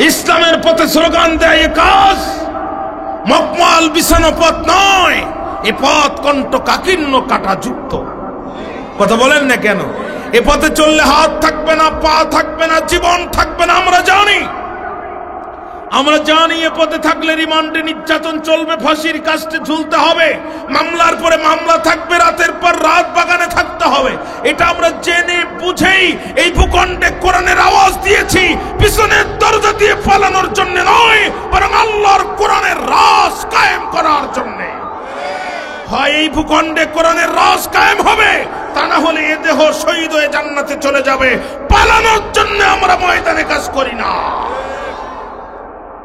Speaker 1: ইসলামের পথে স্লোগান দেয় কাজ মকমাল বিছানো পথ নয়, এ পথ কণ্ঠ কাকীর্ণ কাটা যুক্ত। কথা বলেন না কেন? এ পথে চললে হাত থাকবে না, পা থাকবে না, জীবন থাকবে না। আমরা জানি এ পথে থাকলে রিমান্ডে নির্যাতন চলবে, ফাঁসির কাস্টে ঝুলতে হবে, মামলার পরে মামলা থাকবে, রাতের পর রাত বাগানে থাকতে হবে। এটা আমরা জেনে বুঝেই এই ভূখণ্ডে কোরআনের আওয়াজ দিয়েছি, পিছনের দরজা দিয়ে পালানোর জন্য নয়, বরং আল্লাহর কোরআনের রাজ কায়েম করার জন্য। হয় এই ভূখণ্ডে কোরআনের রাজ কায়েম হবে, তা না হলে এ দেহ শহীদ হয়ে জান্নাতে চলে যাবে। পালানোর জন্য আমরা ময়দানে কাজ করি না।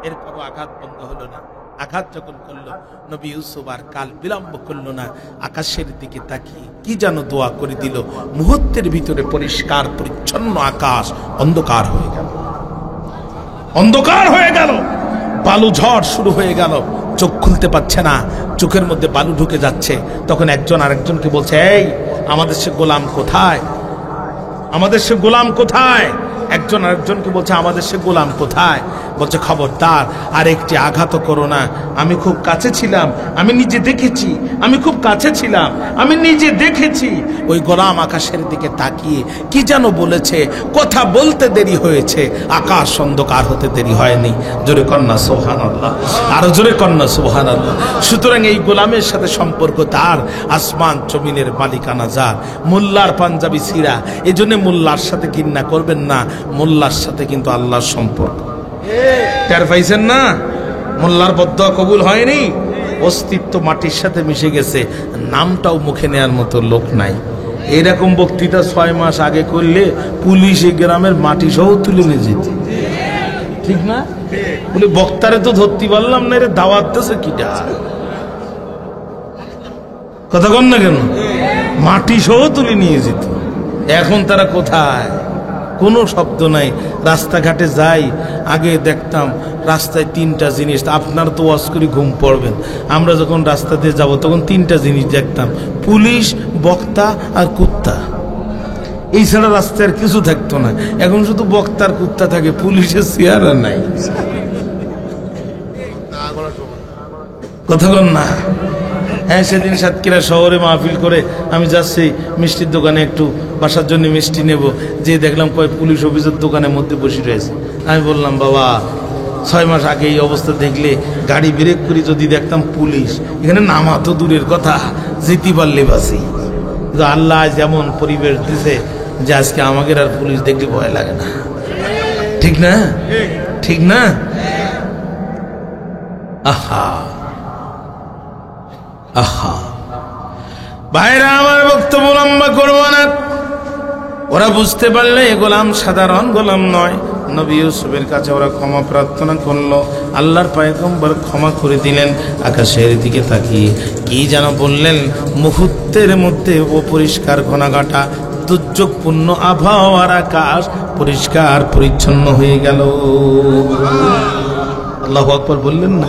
Speaker 1: এরপরও আঘাত বন্ধ হলো না। আঘাত যখন করলো, নবী ইউসুফ আর কাল বিলম্ব করলো না, আকাশের দিকে তাকিয়ে কি যেন দোয়া করে দিল। মুহূর্তের ভিতরে পরিষ্কার পরিচ্ছন্ন আকাশ অন্ধকার হয়ে গেল, অন্ধকার হয়ে গেল। বালু ঝড় শুরু হয়ে গেল, চোখ খুলতে পারছে না, চোখের মধ্যে বালু ঢুকে যাচ্ছে। তখন একজন আরেকজনকে বলছে, এই আমাদের সে গোলাম কোথায়, আমাদের সে গোলাম কোথায়? একজন আরেকজনকে বলছে, আমাদের সে গোলাম কোথায়? বলছে, খবরদার আর একটি আঘাত করো না, আমি খুব কাছে ছিলাম, আমি নিজে দেখেছি, আমি খুব কাছে ছিলাম, আমি নিজে দেখেছি। ওই গোলাম আকাশের দিকে তাকিয়ে কি যেন বলেছে, কথা বলতে দেরি হয়েছে, আকাশ অন্ধকার হতে দেরি হয়নি। জোরে কন্যা সুবহানাল্লাহ, আরো জোরে কন্যা সুবহানাল্লাহ। সুতরাং এই গোলামের সাথে সম্পর্ক তার, আসমান জমিনের মালিকানা যার। মোল্লার পাঞ্জাবি সিরা, এই জন্য মোল্লার সাথে ঘৃণা করবেন না, মোল্লার সাথে কিন্তু আল্লাহর সম্পর্ক। টের পাইছেন না? মোল্লার বদদোয়া কবুল হয়নি, অস্তিত্ব মাটির সাথে মিশে গেছে, নামটাও মুখে নেয়ার মতো লোক নাই। এরকম বক্তৃতা 6 মাস আগে করলে পুলিশ এই গ্রামের মাটি সহ তুলে নিয়ে যেত, ঠিক না? বলে বক্তারে তো ধরতে পারলাম না, এর দাওয়াত দিতেছে কিটা, কথা কন না কেন? মাটি সহ তুলে নিয়ে যেত। এখন তারা কোথায়? কোনো শব্দ নাই। রাস্তাঘাটে যাই, আগে দেখতাম রাস্তায় 3টা জিনিস, আপনার তো ওয়াজ করে ঘুম পড়বেন। আমরা যখন রাস্তাতে যাব তখন 3টা জিনিস দেখতাম, পুলিশ, বক্তা আর কুত্তা। এই ছাড়া রাস্তায় আর কিছু থাকতো না। এখন শুধু বক্তার কুত্তা থাকে, পুলিশের চেয়ার আর নাই। কথা বল না? হ্যাঁ, সেদিন সাতক্ষীরা শহরে মাহফিল করে আমি যাচ্ছি মিষ্টির দোকানে, একটু বাসার জন্য মিষ্টি নেব, যে দেখলাম কয়েক পুলিশ অফিসের দোকানের মধ্যে বসে রয়েছে। আমি বললাম, বাবা 6 মাস আগে এই অবস্থা দেখলে গাড়ি ব্রেক করে যদি দেখতাম পুলিশ, এখানে নামা তো দূরের কথা, যেতে পারলে বাসি। কিন্তু আল্লাহ যেমন পরিবেশ দিছে যে আজকে আমাদের আর পুলিশ দেখলে ভয় লাগে না। ঠিক না? ঠিক না? আহা আহা, ভাইরা আমার, বক্তব্য লম্বা করবো না। ওরা বুঝতে পারলে এ গোলাম সাধারণ গোলাম নয়। নবী ইউসুফের কাছে ওরা ক্ষমা প্রার্থনা করলো, আল্লাহর পয়গম্বর ক্ষমা করে দিলেন। আকাশের দিকে তাকিয়ে কি যেন বললেন, মুহূর্তের মধ্যে অপরিষ্কার ঘনাঘাটা দুর্যোগপূর্ণ আবহাওয়ার আকাশ পরিষ্কার পরিচ্ছন্ন হয়ে গেল। আল্লাহু আকবার বললেন না?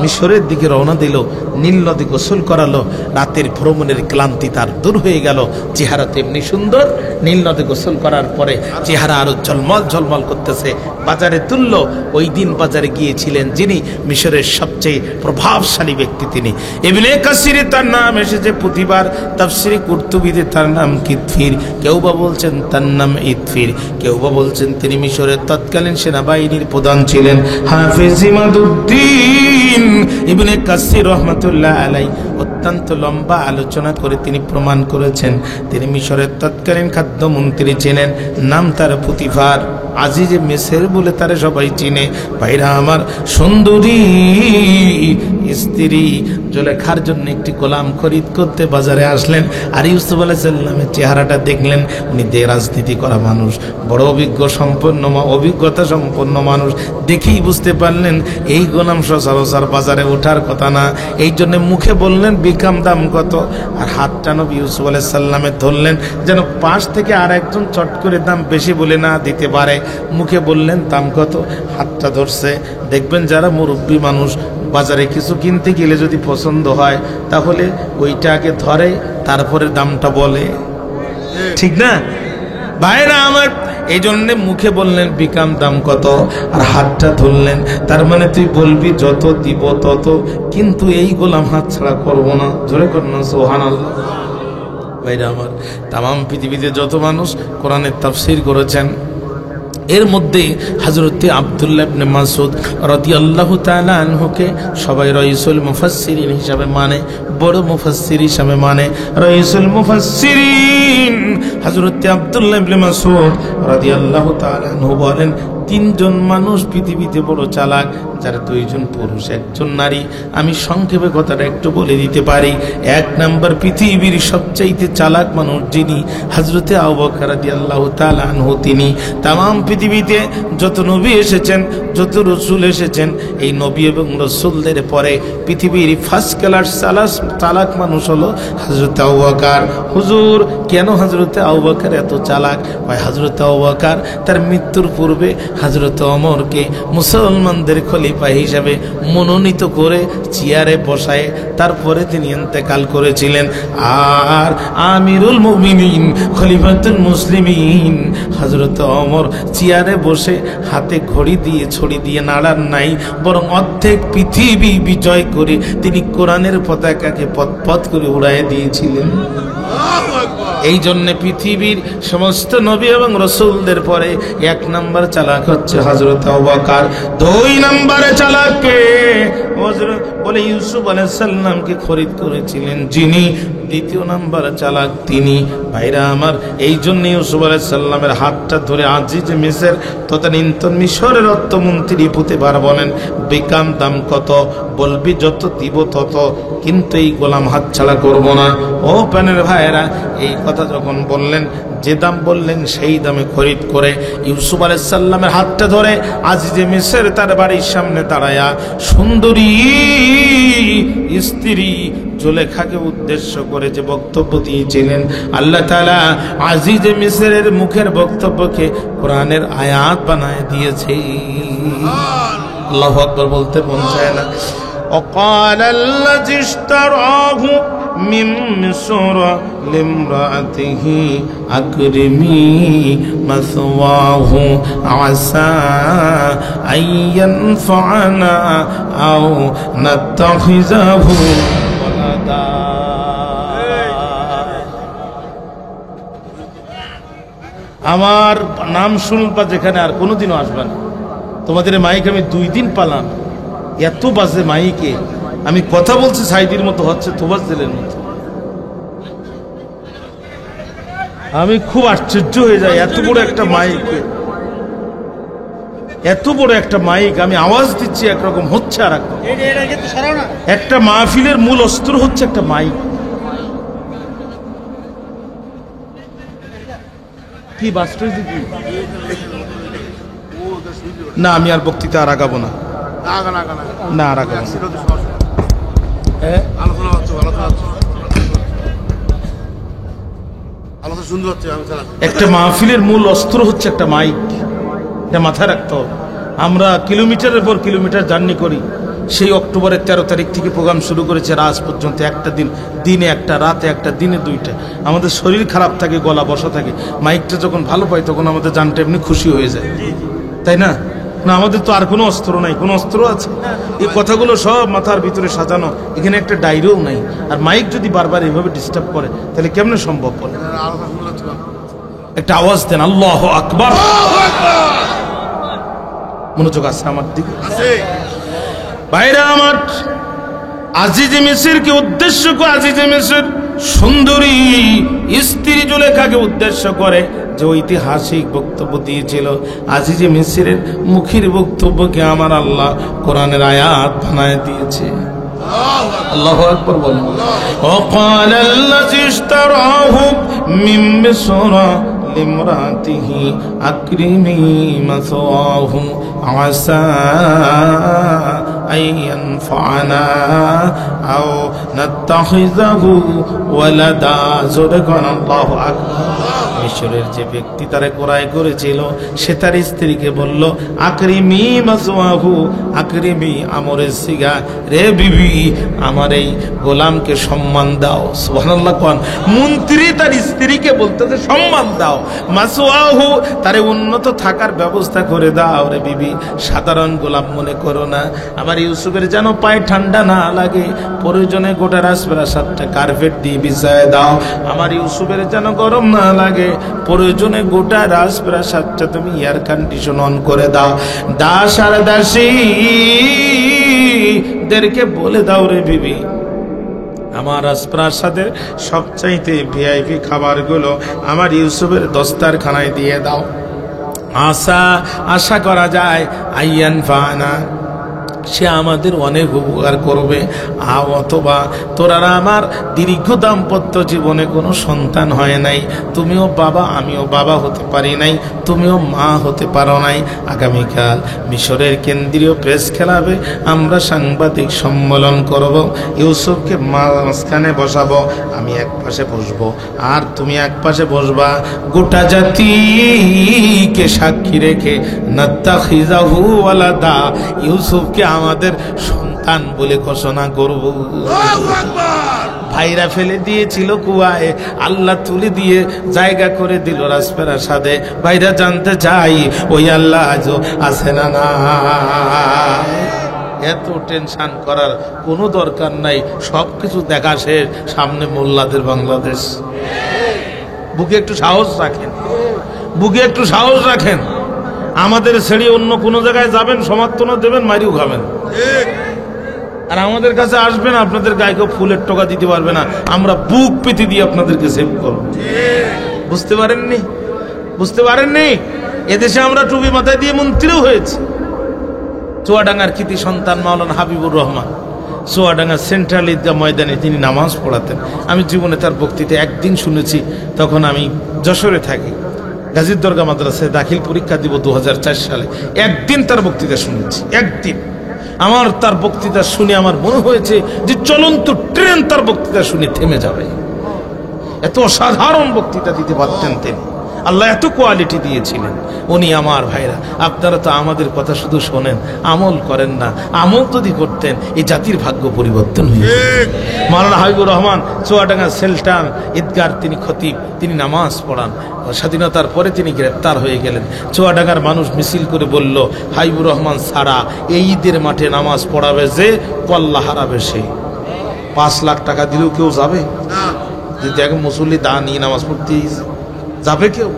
Speaker 1: মিশরের দিকে রওনা দিল, নীল নদী গোসল করালো, রাতের ভ্রমণের ক্লান্তি তার দূর হয়ে গেল। চেহারা তেমনি সুন্দর, নীল নদী গোসল করার পরে চেহারা আরো ঝলমল ঝলমল করতেছে। বাজারে তুললো, ওই দিন বাজারে গিয়েছিলেন যিনি মিশরের সবচেয়ে প্রভাবশালী ব্যক্তি, তিনি ইবনে কাসিরে তার নাম এসেছে প্রতিবার, তাফসিরে কুরতুবিতে তার নাম কিতফির, কেউ বা বলছেন তার নাম ইতফির, কেউ বা বলছেন তিনি মিশরের তৎকালীন সেনাবাহিনীর প্রধান ছিলেন। হাফেজ ইমাদউদ্দিন ইবনে কাসির রাহমাতুল্লাহ আলাইহি অত্যন্ত লম্বা আলোচনা করে তিনি প্রমাণ করেছেন তিনি মিশরের তৎকালীন খাদ্যমন্ত্রী ছিলেন। নাম তার পুতিফার, আজিজে মিসর বলে তারা সবাই চিনে। ভাইরা আমার, সুন্দরী স্ত্রী জুলেখার জন্য একটি গোলাম খরিদ করতে বাজারে আসলেন। আর ইউসুফ আলাইহিস সালামের চেহারাটা দেখলেন, উনি রাজনীতি করা মানুষ, বড় অভিজ্ঞতা সম্পন্ন মানুষ, দেখেই বুঝতে পারলেন এই গোলাম সচরাচর বাজারে ওঠার কথা না। এই জন্য মুখে বললেন বিকাম দাম কত, আর হাতটা নবী ইউসুফ আলাইহিস সালামে ধরলেন যেন পাশ থেকে আর একজন চট করে দাম বেশি বলে না দিতে পারে। মুখে বললেন দাম কত, হাতটা ধরছে। দেখবেন যারা মুরব্বী মানুষ বাজারে কিছু কিনতে গেলে যদি পছন্দ হয় তাহলে ওইটা আগে ধরে, তারপরে দামটা বলে, ঠিক না ভাইরা আমার? এই জন্য মুখে বললেন বিকাম দাম কত, আর হাতটা ধরলেন, তার মানে তুই বলবি যত দিব তত, কিন্তু এই গোলাম হাত ছাড়া করবো না। জোরে কর না সুবহানাল্লাহ। ভাইরা আমার, তামাম পৃথিবীতে যত মানুষ কোরআনের তাফসীর করেছেন এর মধ্যে হযরতে আব্দুল্লাহ ইবনে মাসউদ রাদিয়াল্লাহু তাআলা আনহুকে সবাই রাইসুল মুফাসসিরিন হিসাবে মানে, বড় মুফাসসির হিসাবে মানে। রাইসুল মুফাসসিরিন হযরতে আব্দুল্লাহ ইবনে মাসউদ রাদিয়াল্লাহু তাআলা আনহু বলেন, 3 জন মানুষ পৃথিবীতে বড় চালাক, যারা 2 জন পুরুষ 1 জন নারী। আমি সংক্ষেপে কথাটা একটু বলে দিতে পারি। 1 নাম্বার পৃথিবীর সবচাইতে চালাক মানুষ যিনি, হযরতে আবু বকর রাদিয়াল্লাহু তাআলা আনহু। তিনি তামাম পৃথিবীতে যত নবী এসেছেন, যত রাসূল এসেছেন, এই নবী এবং রাসূলদের পরে পৃথিবীর ফার্স্ট ক্লাস চালাক মানুষ হলো হযরতে আবু বকর। হুজুর, কেন হযরতে আবু বকর এত চালাক? ভাই, হযরতে আবু বকর তার মৃত্যুর পূর্বে হযরত ওমরকে মুসলমানদের খলিফা হিসাবে মনোনীত করে চেয়ারে বসায় তারপরে তিনি ইন্তেকাল করেছিলেন। আর আমিরুল মুমিনিন খলিফাতুল মুসলিমিন হযরত ওমর চেয়ারে বসে হাতে ঘড়ি দিয়ে ছড়ি দিয়ে নাড়ার নাই, বরং অর্ধেক পৃথিবী বিজয় করে তিনি কোরআনের পতাকাকে পথ করে উড়াইয়ে দিয়েছিলেন। এই জন্য পৃথিবীর সমস্ত নবী এবং রাসূলদের পরে 1 নাম্বার চালাক হচ্ছে হযরত আবু বকর। 2 নম্বরে চালাক কে? হযরত বলে ইউসুফ আলাইহিস সালামকে খরিদ করেছিলেন যিনি। 2 নাম্বার চালাক তিনি। ভাইরা আমার, এই জন্য ইউসুফ আলাইহিস সালামের হাতটা ধরে আজিজ মিসর তদানীন্তন মিশরের অর্থমন্ত্রী পুতিফার বলেন, বিকাম দাম কত, বলবি যত দিব তত, কিন্তু এই গোলাম হাত ছাড়া করবো না। ও প্রাণের ভাইরা, এই কথা যখন বললেন, যে দাম বললেন সেই দামে খরিদ করে ইউসুফ আলাইহিস সালামের হাতটা ধরে আজিজে মিসর তার বাড়ির সামনে দাঁড়ায়া সুন্দরী স্ত্রী জুলেখাকে উদ্দেশ্য করে যে বক্তব্য দিয়েছিলেন, আল্লাহ তাআলা আজিজে মিসরের মুখের বক্তব্যকে কোরআনের আয়াত বানায় দিয়েছে। আল্লাহু আকবার বলতে মন চায় না। وقال الذي اشتراه من مصر لامرأته أكرمي مثواه عسى أن ينفعنا أو نتخذه ولدا। আমার নাম শুনবা যেখানে আর কোনোদিনও আসবে না। তোমাদের মাইক আমি 2 দিন পালাম, এত বাজে মাইকে আমি কথা বলছি সাইদির মতো হচ্ছে তোবাজ্জেলের মতো। আমি খুব আশ্চর্য হয়ে যাই, এত বড় একটা মাইক, এত বড় একটা মাইক, আমি আওয়াজ দিচ্ছি একরকম হচ্ছে আর একরকম। একটা মাহফিলের মূল অস্ত্র হচ্ছে একটা মাইক। কি বাস্তব না, আমি আর বক্তৃতা আর আগাবো না, না আর আগাবো না। একটা মাহফিলের মূল অস্ত্র হচ্ছে একটা মাইক, এটা মাথায় রাখতে হবে। আমরা কিলোমিটারের পর কিলোমিটার জার্নি করি। সেই অক্টোবরের 13 তারিখ থেকে প্রোগ্রাম শুরু করেছে, আজ পর্যন্ত একটা দিন, দিনে একটা, রাতে একটা, দিনে 2টা। আমাদের শরীর খারাপ থাকে, গলা বসা থাকে, মাইকটা যখন ভালো পাই তখন আমাদের জানটা এমনি খুশি হয়ে যায়, তাই না? না, আমাদের তো আর কোনো অস্ত্র নাই। কোনো অস্ত্র আছে? এই কথাগুলো সব মাথার ভিতরে সাজানো, এখানে একটা ডায়রিও নাই। আর মাইক যদি বারবার এইভাবে ডিস্টার্ব করে তাহলে কেমনে সম্ভব? বলে একটা আওয়াজ দেন, আল্লাহু আকবার। মনোযোগ আছে আমার দিকে? ভাইরা আমার, আজিজে মিসরকে উদ্দেশ্য করে, আজিজে মিসর সুন্দরী স্ত্রী জুলেখাকে উদ্দেশ্য করে যে ঐতিহাসিক বক্তব্য দিয়েছিল, আজিজে মিসরের মুখের বক্তব্যকে আমার আল্লাহ কোরআনের আয়াত বানায় দিয়েছে। আল্লাহু আকবার বলেন। وقال الذي اشتراه من مصر لامرأته أكرمي مثواه عسى أن ينفعنا أو نتخذه ولدا। জোরে আল্লাহু আকবার। মিশরের যে ব্যক্তি তারে ক্রয় করেছিল সে তার স্ত্রীকে বলল, আকরিমি মাসওয়াহু, আকরিমি আমরের সিগা, রে বিবি আমার এই গোলামকে সম্মান দাও। সুবহানাল্লাহ কোন মন্ত্রী তার স্ত্রীকে বলতেছে সম্মান দাও, মাসওয়াহু তারে উন্নত থাকার ব্যবস্থা করে দাও রে বিবি, সাধারণ গোলাম মনে করো না। আমার ইউসুফের যেন পায়ে ঠান্ডা না লাগে, প্রয়োজনে গোটা রাজপ্রাসাদটা কার্পেট দিয়ে বিছায় দাও। আমার ইউসুফের যেন গরম না লাগে, প্রয়োজনে গোটা রাজপ্রাসাদটা তুমি এয়ার কন্ডিশন অন করে দাও। দাস আর দাসীদেরকে বলে দাও রে বিবি, আমার রাজপ্রাসাদের সবচাইতে ভিআইপি খাবারগুলো আমার ইউসুফের দস্তারখানায় দিয়ে দাও। আশা করা যায় আইয়ান ফানা, সে আমাদের অনেক উপকার করবে। অথবা তোরা আমার দীর্ঘ দাম্পত্য জীবনে কোনো সন্তান হয় নাই, তুমিও বাবা আমিও বাবা হতে পারি নাই, তুমিও মা হতে পারো নাই। আগামীকাল মিশরের কেন্দ্রীয় প্রেস ক্লাবে আমরা সাংবাদিক সম্মেলন করব, ইউসুফকে মাঝখানে বসাবো, আমি এক পাশে বসবো আর তুমি এক পাশে বসবা। গোটা জাতিকে সাক্ষী রেখে নাত্তাখিজাহু ওয়ালাদা, ইউসুফকে আমাদের সন্তান বলে ঘোষণা করব। ভাইরা ফেলে দিয়েছিল কুয়ায়, আল্লাহ তুলে দিয়ে জায়গা করে দিল রাজপ্রাসাদে। ভাইরা জানতে চাই ওই আল্লাহ আজও আছে না? না, এত টেনশন করার কোনো দরকার নাই, সবকিছু দেখা শেষ, সামনে মোল্লাদের বাংলাদেশ। বুকে একটু সাহস রাখেন, বুকে একটু সাহস রাখেন। আমাদের ছেড়ে অন্য কোনো জায়গায় যাবেন, সমর্থনও দেবেন, মারিও খাবেন, আর আমাদের কাছে আসবেন, আপনাদের গায়ে কেউ ফুলের টোকা দিতে পারবে না। আমরা বুক পেতে দিয়ে আপনাদেরকে সেভ করব। বুঝতে পারেননি? বুঝতে পারেননি? এদেশে আমরা টুপি মাথায় দিয়ে মন্ত্রীও হয়েছি। চুয়াডাঙ্গার কৃতি সন্তান মাওলানা হাবিবুর রহমান চুয়াডাঙ্গা সেন্ট্রাল ঈদগাহ ময়দানে তিনি নামাজ পড়াতেন। আমি জীবনে তার বক্তৃতা একদিন শুনেছি, তখন আমি যশোরে থাকি, গাজীর দরগা মাদ্রাসায় দাখিল পরীক্ষা দিব 2004 সালে। একদিন তার বক্তৃতা শুনেছি, একদিন। আমার তার বক্তৃতা শুনে আমার মনে হয়েছে যে চলন্ত ট্রেন তার বক্তৃতা শুনে থেমে যাবে। এত অসাধারণ বক্তৃতা দিতে পারতেন তিনি, আল্লাহ এত কোয়ালিটি দিয়েছিলেন। উনি আমার ভাইরা, আপনারা তো আমাদের কথা শুধু শোনেন, আমল করেন না। আমল যদি করতেন এই জাতির ভাগ্য পরিবর্তন হয়ে যেত। মাওলানা হাবিবুর রহমান চুয়াডাঙ্গা সেল্টান ঈদগার তিনি খতিব, তিনি নামাজ পড়ান। স্বাধীনতার পরে তিনি গ্রেপ্তার হয়ে গেলেন। চুয়াডাঙ্গার মানুষ মিছিল করে বলল, হাবিবুর রহমান ছাড়া এই ঈদের মাঠে নামাজ পড়াবে যে, কল্লা হারাবে সে। 5 লাখ টাকা দিলেও কেউ যাবে? যদি এক মুসল্লি দা নিয়ে নামাজ পড়তে যাবে কেউ?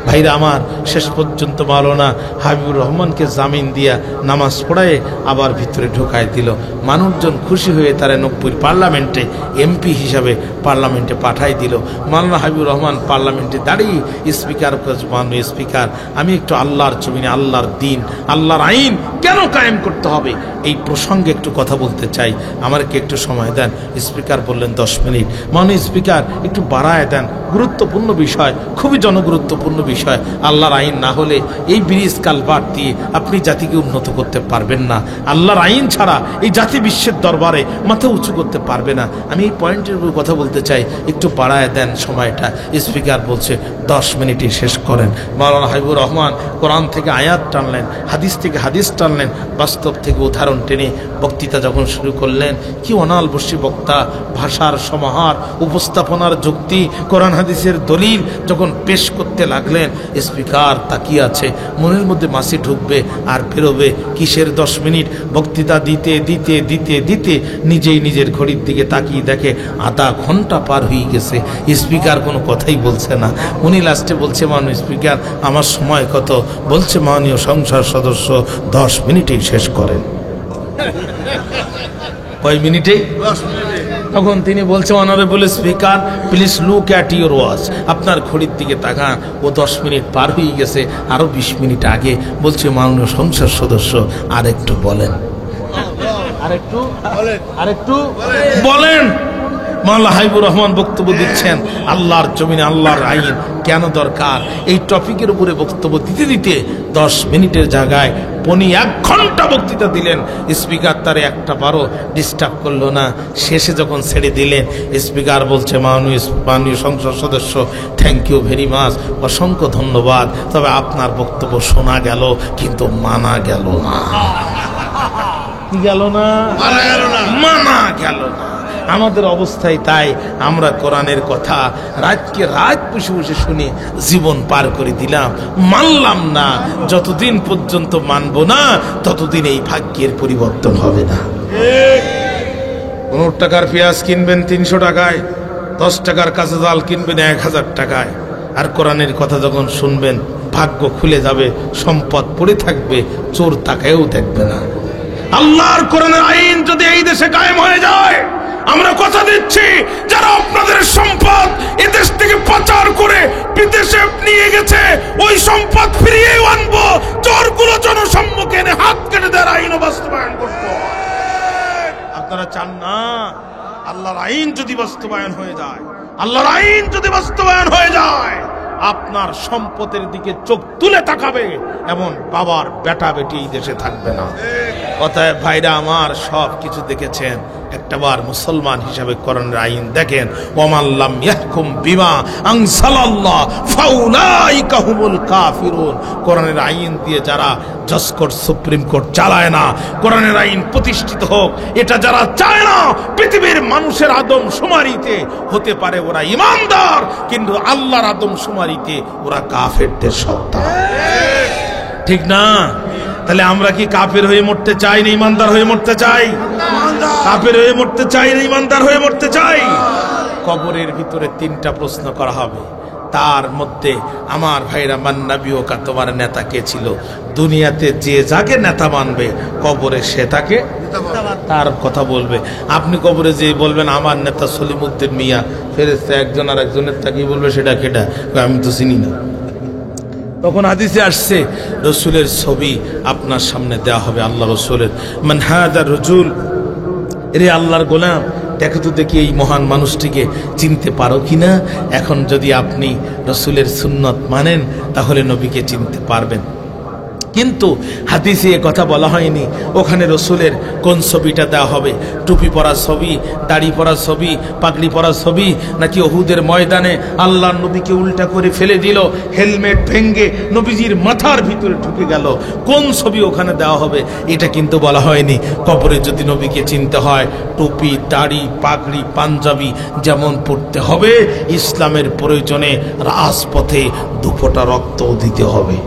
Speaker 1: ভাইরা আমার, শেষ পর্যন্ত মাওলানা হাবিবুর রহমানকে জামিন দিয়া নামাজ পড়ায় আবার ভিতরে ঢোকায় দিল। মানুষজন খুশি হয়ে তারা 90 পার্লামেন্টে এমপি হিসাবে পার্লামেন্টে পাঠাই দিল। মাওলানা হাবিবুর রহমান পার্লামেন্টে দাঁড়িয়ে স্পিকার, মাননীয় স্পিকার, আমি একটু আল্লাহর জমিনে আল্লাহর দিন, আল্লাহর আইন কেন কায়েম করতে হবে এই প্রসঙ্গে একটু কথা বলতে চাই, আমাকে একটু সময় দেন। স্পিকার বললেন 10 মিনিট। মাননীয় স্পিকার একটু বাড়ায় দেন, গুরুত্বপূর্ণ বিষয়, খুবই জনগুরুত্বপূর্ণ বিষয়। আল্লাহর আইন না হলে এই ব্রিজ কালভার্ট দিয়ে আপনি জাতিকে উন্নত করতে পারবেন না। আল্লাহর আইন ছাড়া এই জাতি বিশ্বের দরবারে মাথা উঁচু করতে পারবে না। আমি এই পয়েন্টের উপর কথা বলতে চাই, একটু বাড়ায় দেন সময়টা। স্পিকার বলছে 10 মিনিটে শেষ করেন। মাওলানা হাবিবুর রহমান কোরআন থেকে আয়াত টানলেন, হাদিস থেকে হাদিস টানলেন, বাস্তব থেকে উদাহরণ টেনে বক্তৃতা যখন শুরু করলেন, কি অনালবসী বক্তা, ভাষার সমাহার, উপস্থাপনার যুক্তি, কোরআন হাদিসের দলিল যখন পেশ করতে লাগলেন, স্পিকার তাকিয়ে আছে, মনের মধ্যে মাসি ঢুকবে আর বেরোবে কিসের 10 মিনিট। বক্তৃতা দিতে দিতে দিতে দিতে নিজেই নিজের ঘড়ির দিকে তাকিয়ে দেখে আধা ঘন্টা পার হয়ে গেছে। স্পিকার কোনো কথাই বলছে না। উনি লাস্টে বলছে, মাননীয় স্পিকার আমার সময় কত? বলছে, মাননীয় সংসদ সদস্য 10 মিনিটেই শেষ করেন। কয় মিনিটে? 10 মিনিটে। তখন তিনি বলছে, honourable speaker please look at your watch, আপনার ঘড়ির দিকে তাকান, ও 10 মিনিট পার হয়ে গেছে, আরো 20 মিনিট আগে। বলছে, মাননীয় সংসদ সদস্য আরেকটু বলেন, আরেকটু বলেন। মাওলানা হাবিবুর রহমান বক্তব্য দিচ্ছেন, আল্লাহর জমিনে আল্লাহর আইন কেন দরকার, এই টপিকের উপরে বক্তব্য দিতে দিতে 10 মিনিটের জায়গায় 1 ঘন্টা বক্তৃতা দিলেন। স্পিকার তারে একটা বারো ডিস্টার্ব করলো না। শেষে যখন ছেড়ে দিলেন, স্পিকার বলছে, মাননীয় সংসদ সদস্য থ্যাংক ইউ ভেরি মাচ, অসংখ্য ধন্যবাদ, তবে আপনার বক্তব্য শোনা গেল কিন্তু মানা গেল না। কি গেল না? মানা গেল না। আমাদের অবস্থায় তাই, আমরা কোরআনের কথা রাতকে রাত বসে বসে শুনে জীবন পার করে দিলাম, মানলাম না। যতদিন পর্যন্ত মানব না ততদিন এই ভাগ্যের পরিবর্তন হবে না। 15 টাকার পেঁয়াজ কিনবেন 300 টাকায়, 10 টাকার কাঁচা জাল কিনবেন 1000 টাকায়। আর কোরআনের কথা যখন শুনবেন ভাগ্য খুলে যাবে, সম্পদ পড়ে থাকবে, চোর তাকায়ও দেখবে না। আল্লাহর কোরআনের আইন যদি এই দেশে কায়েম হয়ে যায়, আমরা কথা দিচ্ছি, যারা আপনাদের সম্পদ এদেশ থেকে পাচার করে বিদেশে নিয়ে গেছে, ওই সম্পদ ফিরিয়ে আনবো, চোরগুলো জনসম্মুখে এনে হাত কেটে দেওয়ার আইন বাস্তবায়ন করবো। আপনারা চান না? আল্লাহর আইন যদি বাস্তবায়ন হয়ে যায়, আল্লাহর আইন যদি বাস্তবায়ন হয়ে যায়, আপনার সম্পদের দিকে চোখ তুলে তাকাবে এমন বাবার বেটা বেটি এই দেশে থাকবে না। অতএব ভাইরা আমার, সব কিছু দেখেছেন, একটাবার মুসলমান হিসাবে কোরআনের আইন দেখেন। ওয়ামাল্লাম ইয়াহকুম বিমা আনজালাল্লাহ ফাউলাইকা হুমুল কাফিরুন। কোরআনের আইন দিয়ে যারা জজ কোর্ট, সুপ্রিম কোর্ট চালায় না, কোরআনের আইন প্রতিষ্ঠিত হোক এটা যারা চায় না, পৃথিবীর মানুষের আদমশুমারিতে হতে পারে ওরা ইমানদার, কিন্তু আল্লাহর আদমশুমারিতে ওরা কাফেরদের সর্দার। ঠিক না? তাহলে আমরা কি কাফের হয়ে মরতে চাই না ইমানদার হয়ে মরতে চাই? কাফের হয়ে মরতে চাই না ইমানদার হয়ে মরতে চাই? কবরের ভিতরে 3টা প্রশ্ন করা হবে, তার মধ্যে আমার ভাইরা মান্নাবিওকা তোমার নেতা কে ছিল? দুনিয়াতে যে যাকে নেতা মানবে, কবরে সে তাকে তার কথা বলবে। আপনি কবরে যে বলবেন আমার নেতা সলিমউদ্দিন মিয়া, ফেরেশতা একজন আর একজনের তাকে বলবে সেটা কেটা? আমি তো চিনি না। তখন হাদিসে আসছে, রসুলের ছবি আপনার সামনে দেওয়া হবে, আল্লাহ রসুলের। মান হাযা রাজুল, রে আল্লাহর গোলাম, দেখো তো দেখি এই মহান মানুষটিকে চিনতে পারো কিনা। এখন যদি আপনি রসুলের সুন্নত মানেন তাহলে নবীকে চিনতে পারবেন, কিন্তু হাদিসে এ কথা বলা হয়নি ওখানে রসুলের কোন ছবিটা দেওয়া হবে, টুপি পরা ছবি, দাড়ি পরা ছবি, পাগড়ি পরা ছবি, নাকি উহুদের ময়দানে আল্লাহর নবীকে উল্টা করে ফেলে দিল, হেলমেট ভেঙ্গে নবীজির মাথার ভিতরে ঢুকে গেল, কোন ছবি ওখানে দেওয়া হবে এটা কিন্তু বলা হয়নি। কবরে যদি নবীকে চিনতে হয় টুপি, দাড়ি, পাগড়ি, পাঞ্জাবি যেমন পড়তে হবে, ইসলামের প্রয়োজনে রাজপথে দুফোঁটা রক্তও দিতে হবে।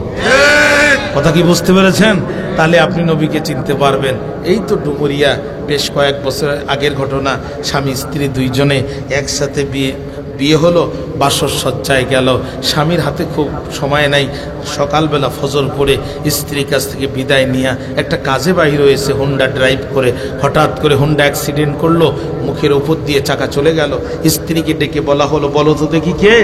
Speaker 1: কথা কি বুঝতে পেরেছেন? তাহলে আপনি নবীকে চিনতে পারবেন। এই তো ডুমুরিয়া বেশ কয়েক বছর আগের ঘটনা, স্বামী স্ত্রী দুইজনে একসাথে বিয়ে হলো, বাসর সজ্জায় গেল, স্বামীর হাতে খুব সময় নাই, সকালবেলা ফজর পড়ে স্ত্রীর কাছ থেকে বিদায় নিয়ে একটা কাজে বাহির হয়েছে হোন্ডা ড্রাইভ করে, হঠাৎ করে হোন্ডা অ্যাক্সিডেন্ট করলো, মুখের ওপর দিয়ে চাকা চলে গেল। স্ত্রীকে ডেকে বলা হলো, বলো তো দেখি কে?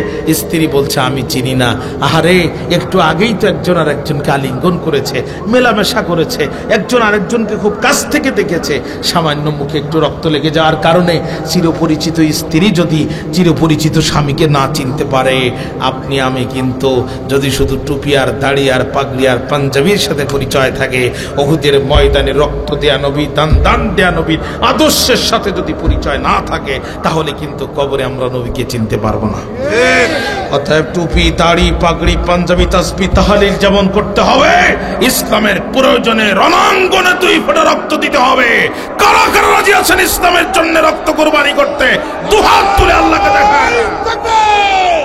Speaker 1: স্ত্রী বলছে আমি চিনি না। আহারে, একটু আগেই তো একজন আর একজনকে আলিঙ্গন করেছে, মেলামেশা করেছে, একজন আরেকজনকে খুব কাছ থেকে দেখেছে, সামান্য মুখে একটু রক্ত লেগে যাওয়ার কারণে চিরপরিচিত স্ত্রী যদি চিরপরিচিত স্বামীকে না চিনতে পারে, আপনি আমি কিন্তু যদি শুধু টুপি আর দাড়ি আর পাগড়ি আর পাঞ্জাবির সাথে পরিচয় থাকে, উহুদের ময়দানে রক্ত দেয়া নবী, দান দেয়া নবীর আদর্শের সাথে যদি পরিচয় না থাকে, তাহলে কিন্তু কবরে আমরা নবীকে চিনতে পারবো না। অতএব টুপি, দাড়ি, পাগড়ি, পাঞ্জাবি, তাসবিহ, তাহলিল যেমন করতে হবে, ইসলামের প্রয়োজনে রণাঙ্গনে 2 ফোঁটা রক্ত দিতে হবে। কারা কারা রাজি আছেন ইসলামের জন্য রক্ত কোরবানি করতে? দুহাত তুলে আল্লাহকে দেখান।
Speaker 2: তাকবীর!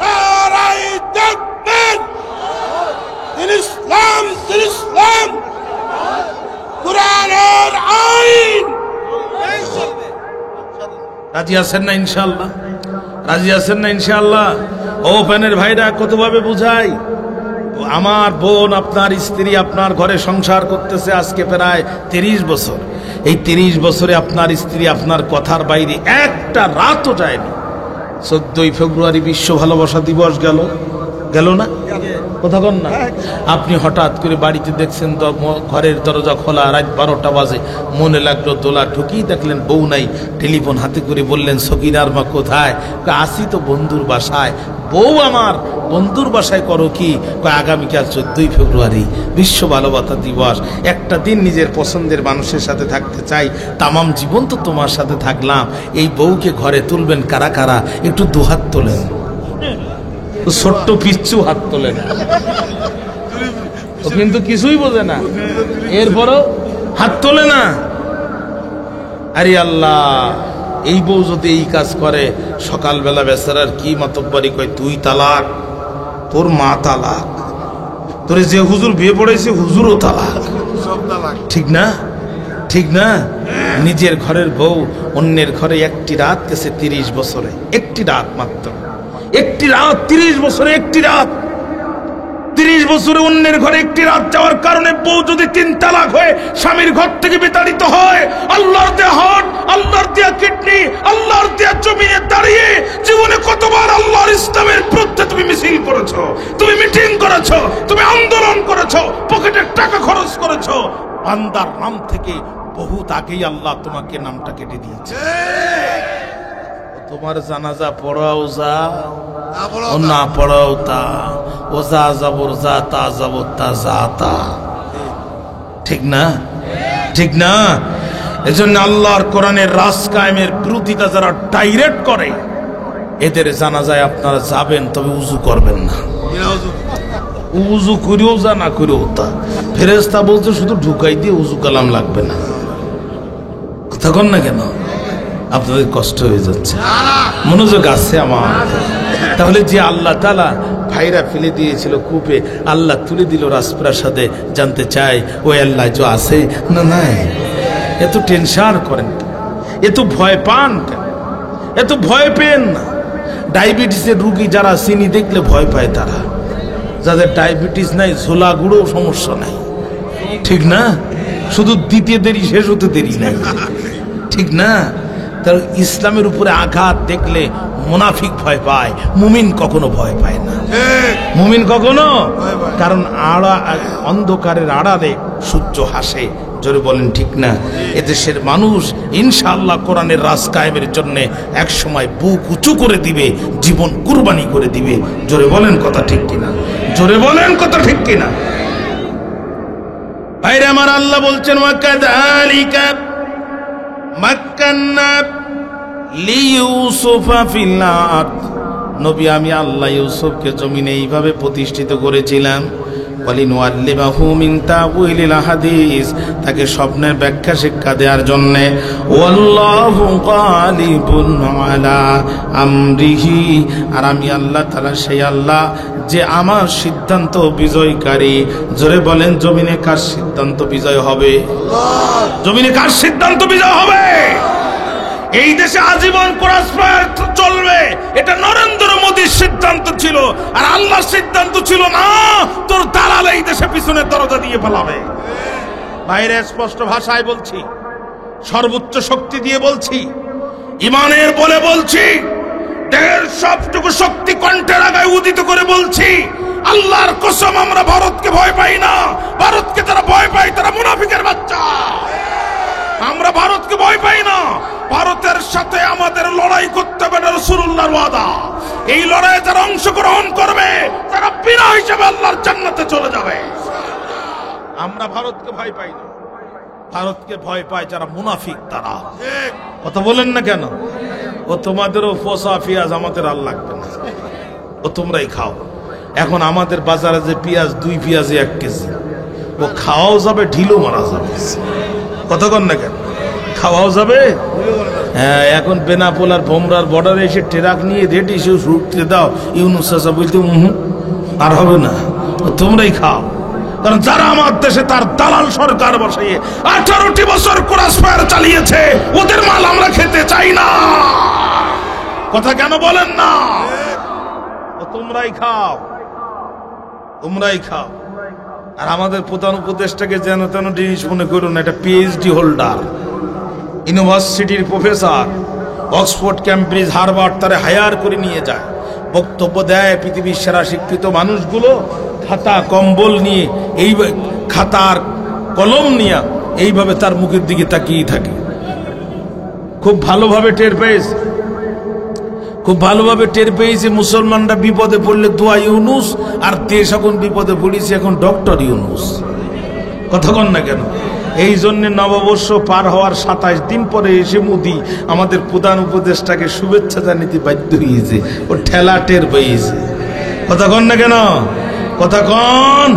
Speaker 2: নারায়ে তাকবীর! দিন ইসলাম, দিন ইসলাম, কুরআনের আইন।
Speaker 1: রাজি আছেন না ইনশাআল্লাহ? রাজি আছেন না ইনশাআল্লাহ? ও ফ্যানের ভাইরা, কতভাবে বুঝাই, আমার বোন, আপনার স্ত্রী আপনার ঘরে সংসার করতেছে আজকে প্রায় 30 বছর। এই 30 বছরে আপনার স্ত্রী আপনার কথার বাইরে একটা রাতও যায়নি। 14ই ফেব্রুয়ারি বিশ্ব ভালোবাসা দিবস গেল না? কথা কন না? আপনি হঠাৎ করে বাড়িতে দেখছেন ঘরের দরজা খোলা, রাত 12টা বাজে, মনে লাগলো দোলা, ঢুকিয়ে দেখলেন বউ নাই, টেলিফোন হাতে করে বললেন সকিনার মা কোথায়? আসি তো বন্ধুর বাসায়। বউ আমার, বন্ধুর বাসায় করো কি? আগামীকাল 14ই ফেব্রুয়ারি বিশ্ব ভালোবাসা দিবস, একটা দিন নিজের পছন্দের মানুষের সাথে থাকতে চাই, তামাম জীবন তো তোমার সাথে থাকলাম। এই বউকে ঘরে তুলবেন কারা কারা? একটু দুহাত তোলেন। ছোট্ট পিচ্ছু হাত তোলেন, ও কিন্তু কিছুই বোঝে না, এরপরও হাত তোলে না। আরে আল্লাহ, এই বউ যদি এই কাজ করে, সকালবেলা বেচারার কি মাতব্বরি কয়, 2 তালাক, তোর মা তালাক, তোরে যে হুজুর বিয়ে পড়াইছে হুজুরও তালাক। ঠিক না? ঠিক না? নিজের ঘরের বউ অন্যের ঘরে একটি রাত গেছে 30 বছরে, একটি রাত মাত্র, একটি রাত, 30 বছরে একটি রাত। 30 বছরে অন্যের ঘরে একটি রাত যাওয়ার কারণে বউ যদি 3 তালাক হয়ে স্বামীর ঘর থেকে বিতাড়িত হয়, আল্লাহর দেয়া হার্ট, আল্লাহর দেয়া কিডনি, আল্লাহর দেয়া জমিনে দাঁড়িয়ে জীবনে কতবার আল্লাহর ইসলামের বিরুদ্ধে তুমি মিছিল করেছো, তুমি মিটিং করেছো, তুমি আন্দোলন করেছো, পকেটের টাকা খরচ করেছো, বান্দার নাম থেকে বহুত আগেই আল্লাহ তোমাকে নামটা কেটে দিয়েছে। তোমার জানাজা পড়াও যা, ও না পড়াও তা, ও যা যাবর যা, তা যাবর তা, যা তা। ঠিক না? ঠিক না? এজন্য আল্লাহর কোরআনের রাজ কায়েমের বিরোধিতা যারা ডাইরেক্ট করে, এদের জানাজায় আপনারা যাবেন, তবে উজু করবেন না। উজু করেও যা, না করেও তা। ফেরেশতা বলছে শুধু ঢুকাই দিয়ে উজু কালাম লাগবে না। কথা কন না কেন? আপনাদের কষ্ট হয়ে যাচ্ছে, মনোযোগ আছে আমার। তাহলে যে আল্লাহ তাআলা ভাইরা ফেলে দিয়েছিল কূপে, আল্লাহ তুলে দিল রাজপ্রাসাদে, জানতে চাই ওই আল্লাহ যে আছে না নাই? এত টেনশন করেন, এত ভয় পান, এত ভয় পেন না। ডায়াবেটিসের রুগী যারা চিনি দেখলে ভয় পায়, তারা যাদের ডায়াবেটিস নাই, ঝোলা গুঁড়ো সমস্যা নাই। ঠিক না? শুধু দিতে দেরি, শেষ হতে দেরি নাই। ঠিক না? তার ইসলামের উপরে আঘাত দেখলে মুনাফিক ভয় পায়, মুমিন কখনো ভয় পায় না। মুমিন কখনো, কারণ অন্ধকারের আড়ালে সূর্য হাসে। জোরে বলেন ঠিক না? এদেশের মানুষ ইনশাআল্লাহ কোরআনের রাজ কায়েমের জন্য এক সময় বুক উঁচু করে দিবে, জীবন কুরবানি করে দিবে। জোরে বলেন কথা ঠিক কিনা? জোরে বলেন কথা ঠিক কিনা? ভাইরে আমার, আল্লাহ বলছেন ওয়াকাযালিকা মাক্কান্না লিইউসুফা ফিল আরদ, নবী আমি আল্লাহ ইউসুফকে জমিনে এইভাবে প্রতিষ্ঠিত করেছিলাম, ওয়ালিনুআল্লিমাহু মিন তাউইলিল হাদিস, তাকে স্বপ্নের ব্যাখ্যা শিক্ষা দেওয়ার জন্য। ওয়াল্লাহু গালিবুন আলা আমরিহি, আর আমি আল্লাহ তাআলা সেই আল্লাহ যে আমার সিদ্ধান্ত বিজয়কারী। জোরে বলেন, জমিনে কার সিদ্ধান্ত বিজয় হবে? জমিনে কার সিদ্ধান্ত বিজয় হবে? এই দেশে আজীবন ক্রসফায়ার চলবে, এটা নরেন্দ্র মোদীর সিদ্ধান্ত ছিল, আর আল্লাহর সিদ্ধান্ত ছিল না তোর দালাল এই দেশে পিছনের দরজা দিয়ে পালাবে। বাইরে স্পষ্ট ভাষায় বলছি, সর্বোচ্চ শক্তি দিয়ে বলছি, ইমানের বলে বলছি, দেহের সবটুকু শক্তি কণ্ঠের আগায় উদিত করে বলছি, আল্লাহর কসম আমরা ভারতকে ভয় পাই না। ভারতকে যারা ভয় পায় তারা মুনাফিকের বাচ্চা। আমরা ভারতকে ভয় পাই না। ভারতের সাথে আমাদের লড়াই করতে হবে, এটা রাসূলুল্লাহর ওয়াদা। এই লড়াইয়ে যারা অংশগ্রহণ করবে তারা বিনা হিসেবে আল্লাহর জান্নাতে চলে যাবে। আমরা ভারতকে ভয় পাই না, ভারতকে ভয় পায় যারা মুনাফিক। তারা কথা বলেন না কেন? ও তোমাদেরও পোষা পেঁয়াজ আমাদের আর লাগবে না, ও তোমরাই খাও। এখন আমাদের বাজারে যে পেঁয়াজ, 2 পেঁয়াজে 1 কেজি, ও খাওয়াও যাবে, ঢিলও মারা যাবে। কথা কন না কেন? খাওয়াও যাবে। হ্যাঁ, এখন বেনাপোলার ভোমরার বর্ডারে এসে ট্রাক নিয়ে রেডি, সে উঠতে দাও, ইউনুস চাচা বলতে আর হবে না, তোমরাই খাও। কারণ যারা আমার দেশে তার দালাল সরকার বসাইয়ে 18টি বছর ক্রসফায়ার চালিয়েছে, ওদের মাল আমরা খেতে চাই না। কথা কেন বলেন না? তোমরাই খাও, তোমরাই খাও। আর আমাদের প্রধান উপদেষ্টাকে যেন তেন জিনিস মনে করুন, এটা পিএইচডি হোল্ডার, ইউনিভার্সিটির প্রফেসর, অক্সফোর্ড, ক্যামব্রিজ, হার্ভার্ড তারে হায়ার করে নিয়ে যায়, বক্তব্য দেয়। পৃথিবীর সেরা শিক্ষিত মানুষগুলো খাতা কম্বল নিয়ে, এই খাতার কলম নিয়ে এইভাবে তার মুখের দিকে তাকিয়ে থাকে। খুব ভালোভাবে টের পেয়েছে, খুব ভালোভাবে টের পেয়েছে মুসলমানরা বিপদে পড়লে দোয়া ইউনুস, আর দেশ এখন বিপদে পড়েছে এখন ডক্টর ইউনুস। কথা কন না কেন? এই জন্য নববর্ষ পার হওয়ার 27 দিন পরে এসে মোদি আমাদের প্রধান উপদেষ্টাকে শুভেচ্ছা জানাতে বাধ্য হয়েছে, ও ঠেলা টের পেয়েছে। কথা কন না কেন? কথা কন।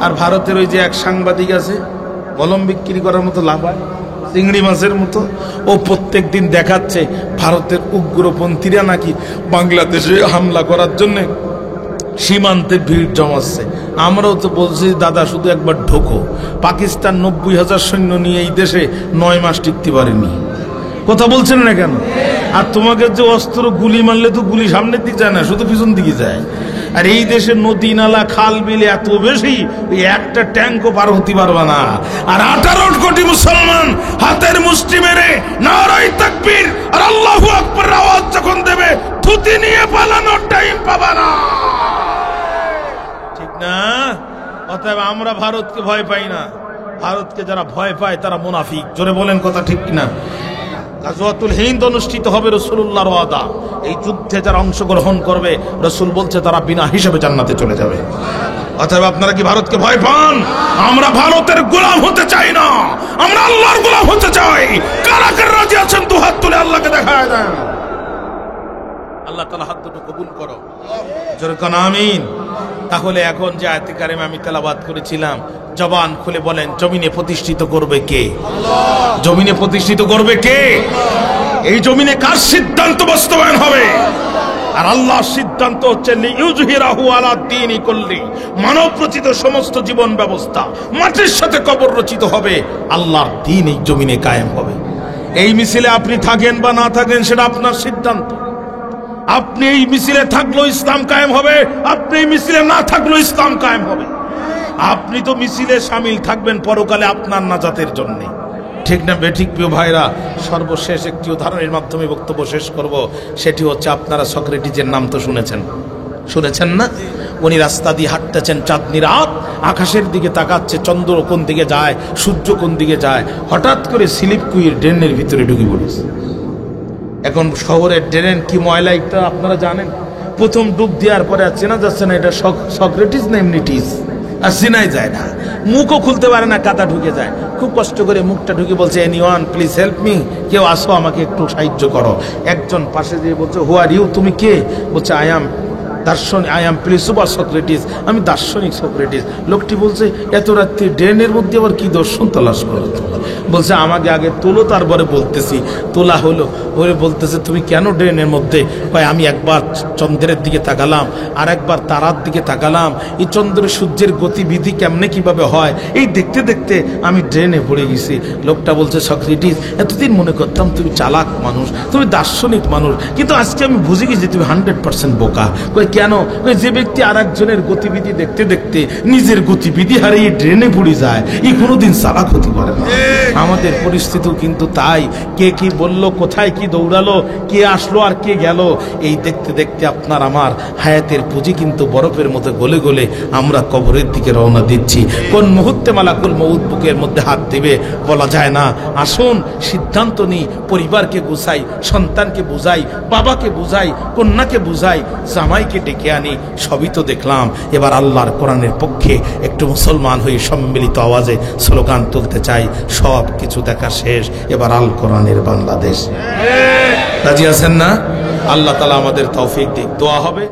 Speaker 1: আর ভারতের ওই যে এক সাংবাদিক আছে, কলম বিক্রি করার মতো লাভ হয়, চিংড়ি মাছের মতো, ও প্রত্যেক দিন দেখাচ্ছে ভারতের উগ্রপন্থীরা নাকি বাংলাদেশে হামলা করার জন্য সীমান্তে ভিড় জমাচ্ছে। আমরাও তো বলছি দাদা শুধু একবার ঢোকো। পাকিস্তান 90,000 সৈন্য নিয়ে এই দেশে 9 মাস টিকতে পারেনি। কথা বলছেন না কেন? আর তোমাকে যে অস্ত্র, গুলি মারলে তো গুলি সামনের দিকে যায় না, শুধু পিছন দিকে যায়। আর এই দেশে নদী নালা খাল বিল এত বেশি, ওই একটা ট্যাঙ্কও পার হতে পারবে না। আর 18 কোটি মুসলমান হাতের মুষ্টি মেরে নারায়ে তাকবীর আর আল্লাহু আকবার আওয়াজ যখন দেবে, থুতি নিয়ে পালানোর টাইম পাবা না। ঠিক না? অতএব আমরা ভারতকে ভয় পাই না। ভারতকে যারা ভয় পায় তারা মুনাফিক। জোরে বলেন কথা ঠিক কিনা? গাজওয়াতুল হিন্দ অনুষ্ঠিত হবে, রাসূলুল্লাহর ওয়াদা। এই যুদ্ধে যারা অংশগ্রহণ করবে, রাসূল বলছে তারা বিনা হিসেবে জান্নাতে চলে যাবে। অতএব আপনারা কি ভারতকে ভয় পান? আমরা ভারতের গোলাম হতে চাই না, আমরা আল্লাহর গোলাম হতে চাই। কারা কারা রাজি আছেন দু হাত তুলে আল্লাহকে দেখায় দেন। আল্লাহ তাআলা হাত দুটো কবুল করো, জোরে কোন আমিন। তাহলে এখন যে আয়াতে কারিমা আমি তেলাওয়াত করেছিলাম, জবান খুলে বলেন, জমিনে প্রতিষ্ঠিত করবে কে? জমিনে প্রতিষ্ঠিত করবে কে? এই জমিনে কার সিদ্ধান্ত বাস্তবায়ন হবে? আর আল্লাহর সিদ্ধান্ত হচ্ছে লিইউযহিরাহু আলা দ্বীনি কুল্লি, মানব রচিত সমস্ত জীবন ব্যবস্থা মাটির সাথে কবর রচিত হবে, আল্লাহর দ্বীন এই জমিনে কায়েম হবে। এই মিছিলে আপনি থাকেন বা না থাকেন সেটা আপনার সিদ্ধান্ত। আপনি এই মিছিলে থাকলেও ইসলাম কায়েম হবে, আপনি এই মিছিলে না থাকলেও ইসলাম কায়েম হবে। আপনি তো মিছিলে শামিল থাকবেন পরকালে আপনার নাজাতের জন্য। ঠিক না বেঠিক? প্রিয় ভাইরা, সর্বশেষ একটি উদাহরণের মাধ্যমে বক্তব্য শেষ করব। সেটি হচ্ছে, আপনারা সক্রেটিসের নাম তো শুনেছেন, শুনেছেন না? উনি রাস্তা দিয়ে হাঁটতেছেন, চাঁদনি রাত, আকাশের দিকে তাকাচ্ছে, চন্দ্র কোন দিকে যায়, সূর্য কোন দিকে যায়। হঠাৎ করে স্লিপ কুইয়ের ড্রেনের ভিতরে ঢুকে পড়েছে। এখন শহরের ড্রেন কি ময়লা, এটা আপনারা জানেন। প্রথম ডুব দেওয়ার পরে চেনা যাচ্ছে না এটা সক্রেটিস না এমনিটিস। আর সিনাই যায় না, মুখও খুলতে পারে না, কাদা ঢুকে যায়। খুব কষ্ট করে মুখটা ঢুকে বলছে, এনিওয়ান প্লিজ হেল্প মি, কেউ আসো আমাকে একটু সাহায্য করো। একজন পাশে যেয়ে বলছে, হু আর ইউ, তুমি কে? বলছে, আই এম দার্শনিক, আই এম প্রিন্সিপাল সক্রেটিস, আমি দার্শনিক সক্রেটিস। লোকটি বলছে, এত রাত্রি ড্রেনের মধ্যে আবার কি দর্শন তালাশ করো? বলছে, আমাকে আগে তোলো, তারপরে বলতেছি। তোলা হলো, ওরে বলতেছে, তুমি কেন ড্রেনের মধ্যে? ভাই আমি একবার চন্দ্রের দিকে তাকালাম, আর একবার তারার দিকে তাকালাম, এই চন্দ্র সূর্যের গতিবিধি কেমনে কিভাবে হয়, এই দেখতে দেখতে আমি ড্রেনে পড়ে গেছি। লোকটা বলছে, সক্রেটিস, এতদিন মনে করতাম তুমি চালাক মানুষ, তুমি দার্শনিক মানুষ, কিন্তু আজকে আমি বুঝে গেছি তুমি 100% বোকা। কেন? যে ব্যক্তি আর একজনের গতিবিধি দেখতে দেখতে নিজের গতিবিধি হারিয়ে ড্রেনে পড়ে যায়, এই কোনোদিন চালাক হতে পারে না। আমাদের পরিস্থিতিও কিন্তু তাই। কে কি বলল, কোথায় কি দৌড়ালো, কে আসলো আর কে গেল, এই দেখতে দেখতে আপনার আমার হায়াতের পুঁজি কিন্তু বরফের মতো গলে গলে আমরা কবরের দিকে রওনা দিচ্ছি। কোন মুহূর্তে মালাকুল মউত বুকের মধ্যে হাত দিবে বলা যায় না। আসুন সিদ্ধান্ত নিই, পরিবারকে বুঝাই, সন্তানকে বুঝাই, বাবাকে বুঝাই, কন্যাকে বুঝাই, জামাইকে ডেকে আনি। সবই তো দেখলাম, এবার আল্লাহর কোরআনের পক্ষে একটু মুসলমান হয়ে সম্মিলিত আওয়াজে স্লোগান তুলতে চাই। সব কিছু দেখা শেষ, এবার আল কোরআনের বাংলাদেশ। রাজি আছেন না? আল্লাহ তাআলা আমাদের তৌফিক দিক। দোয়া হবে।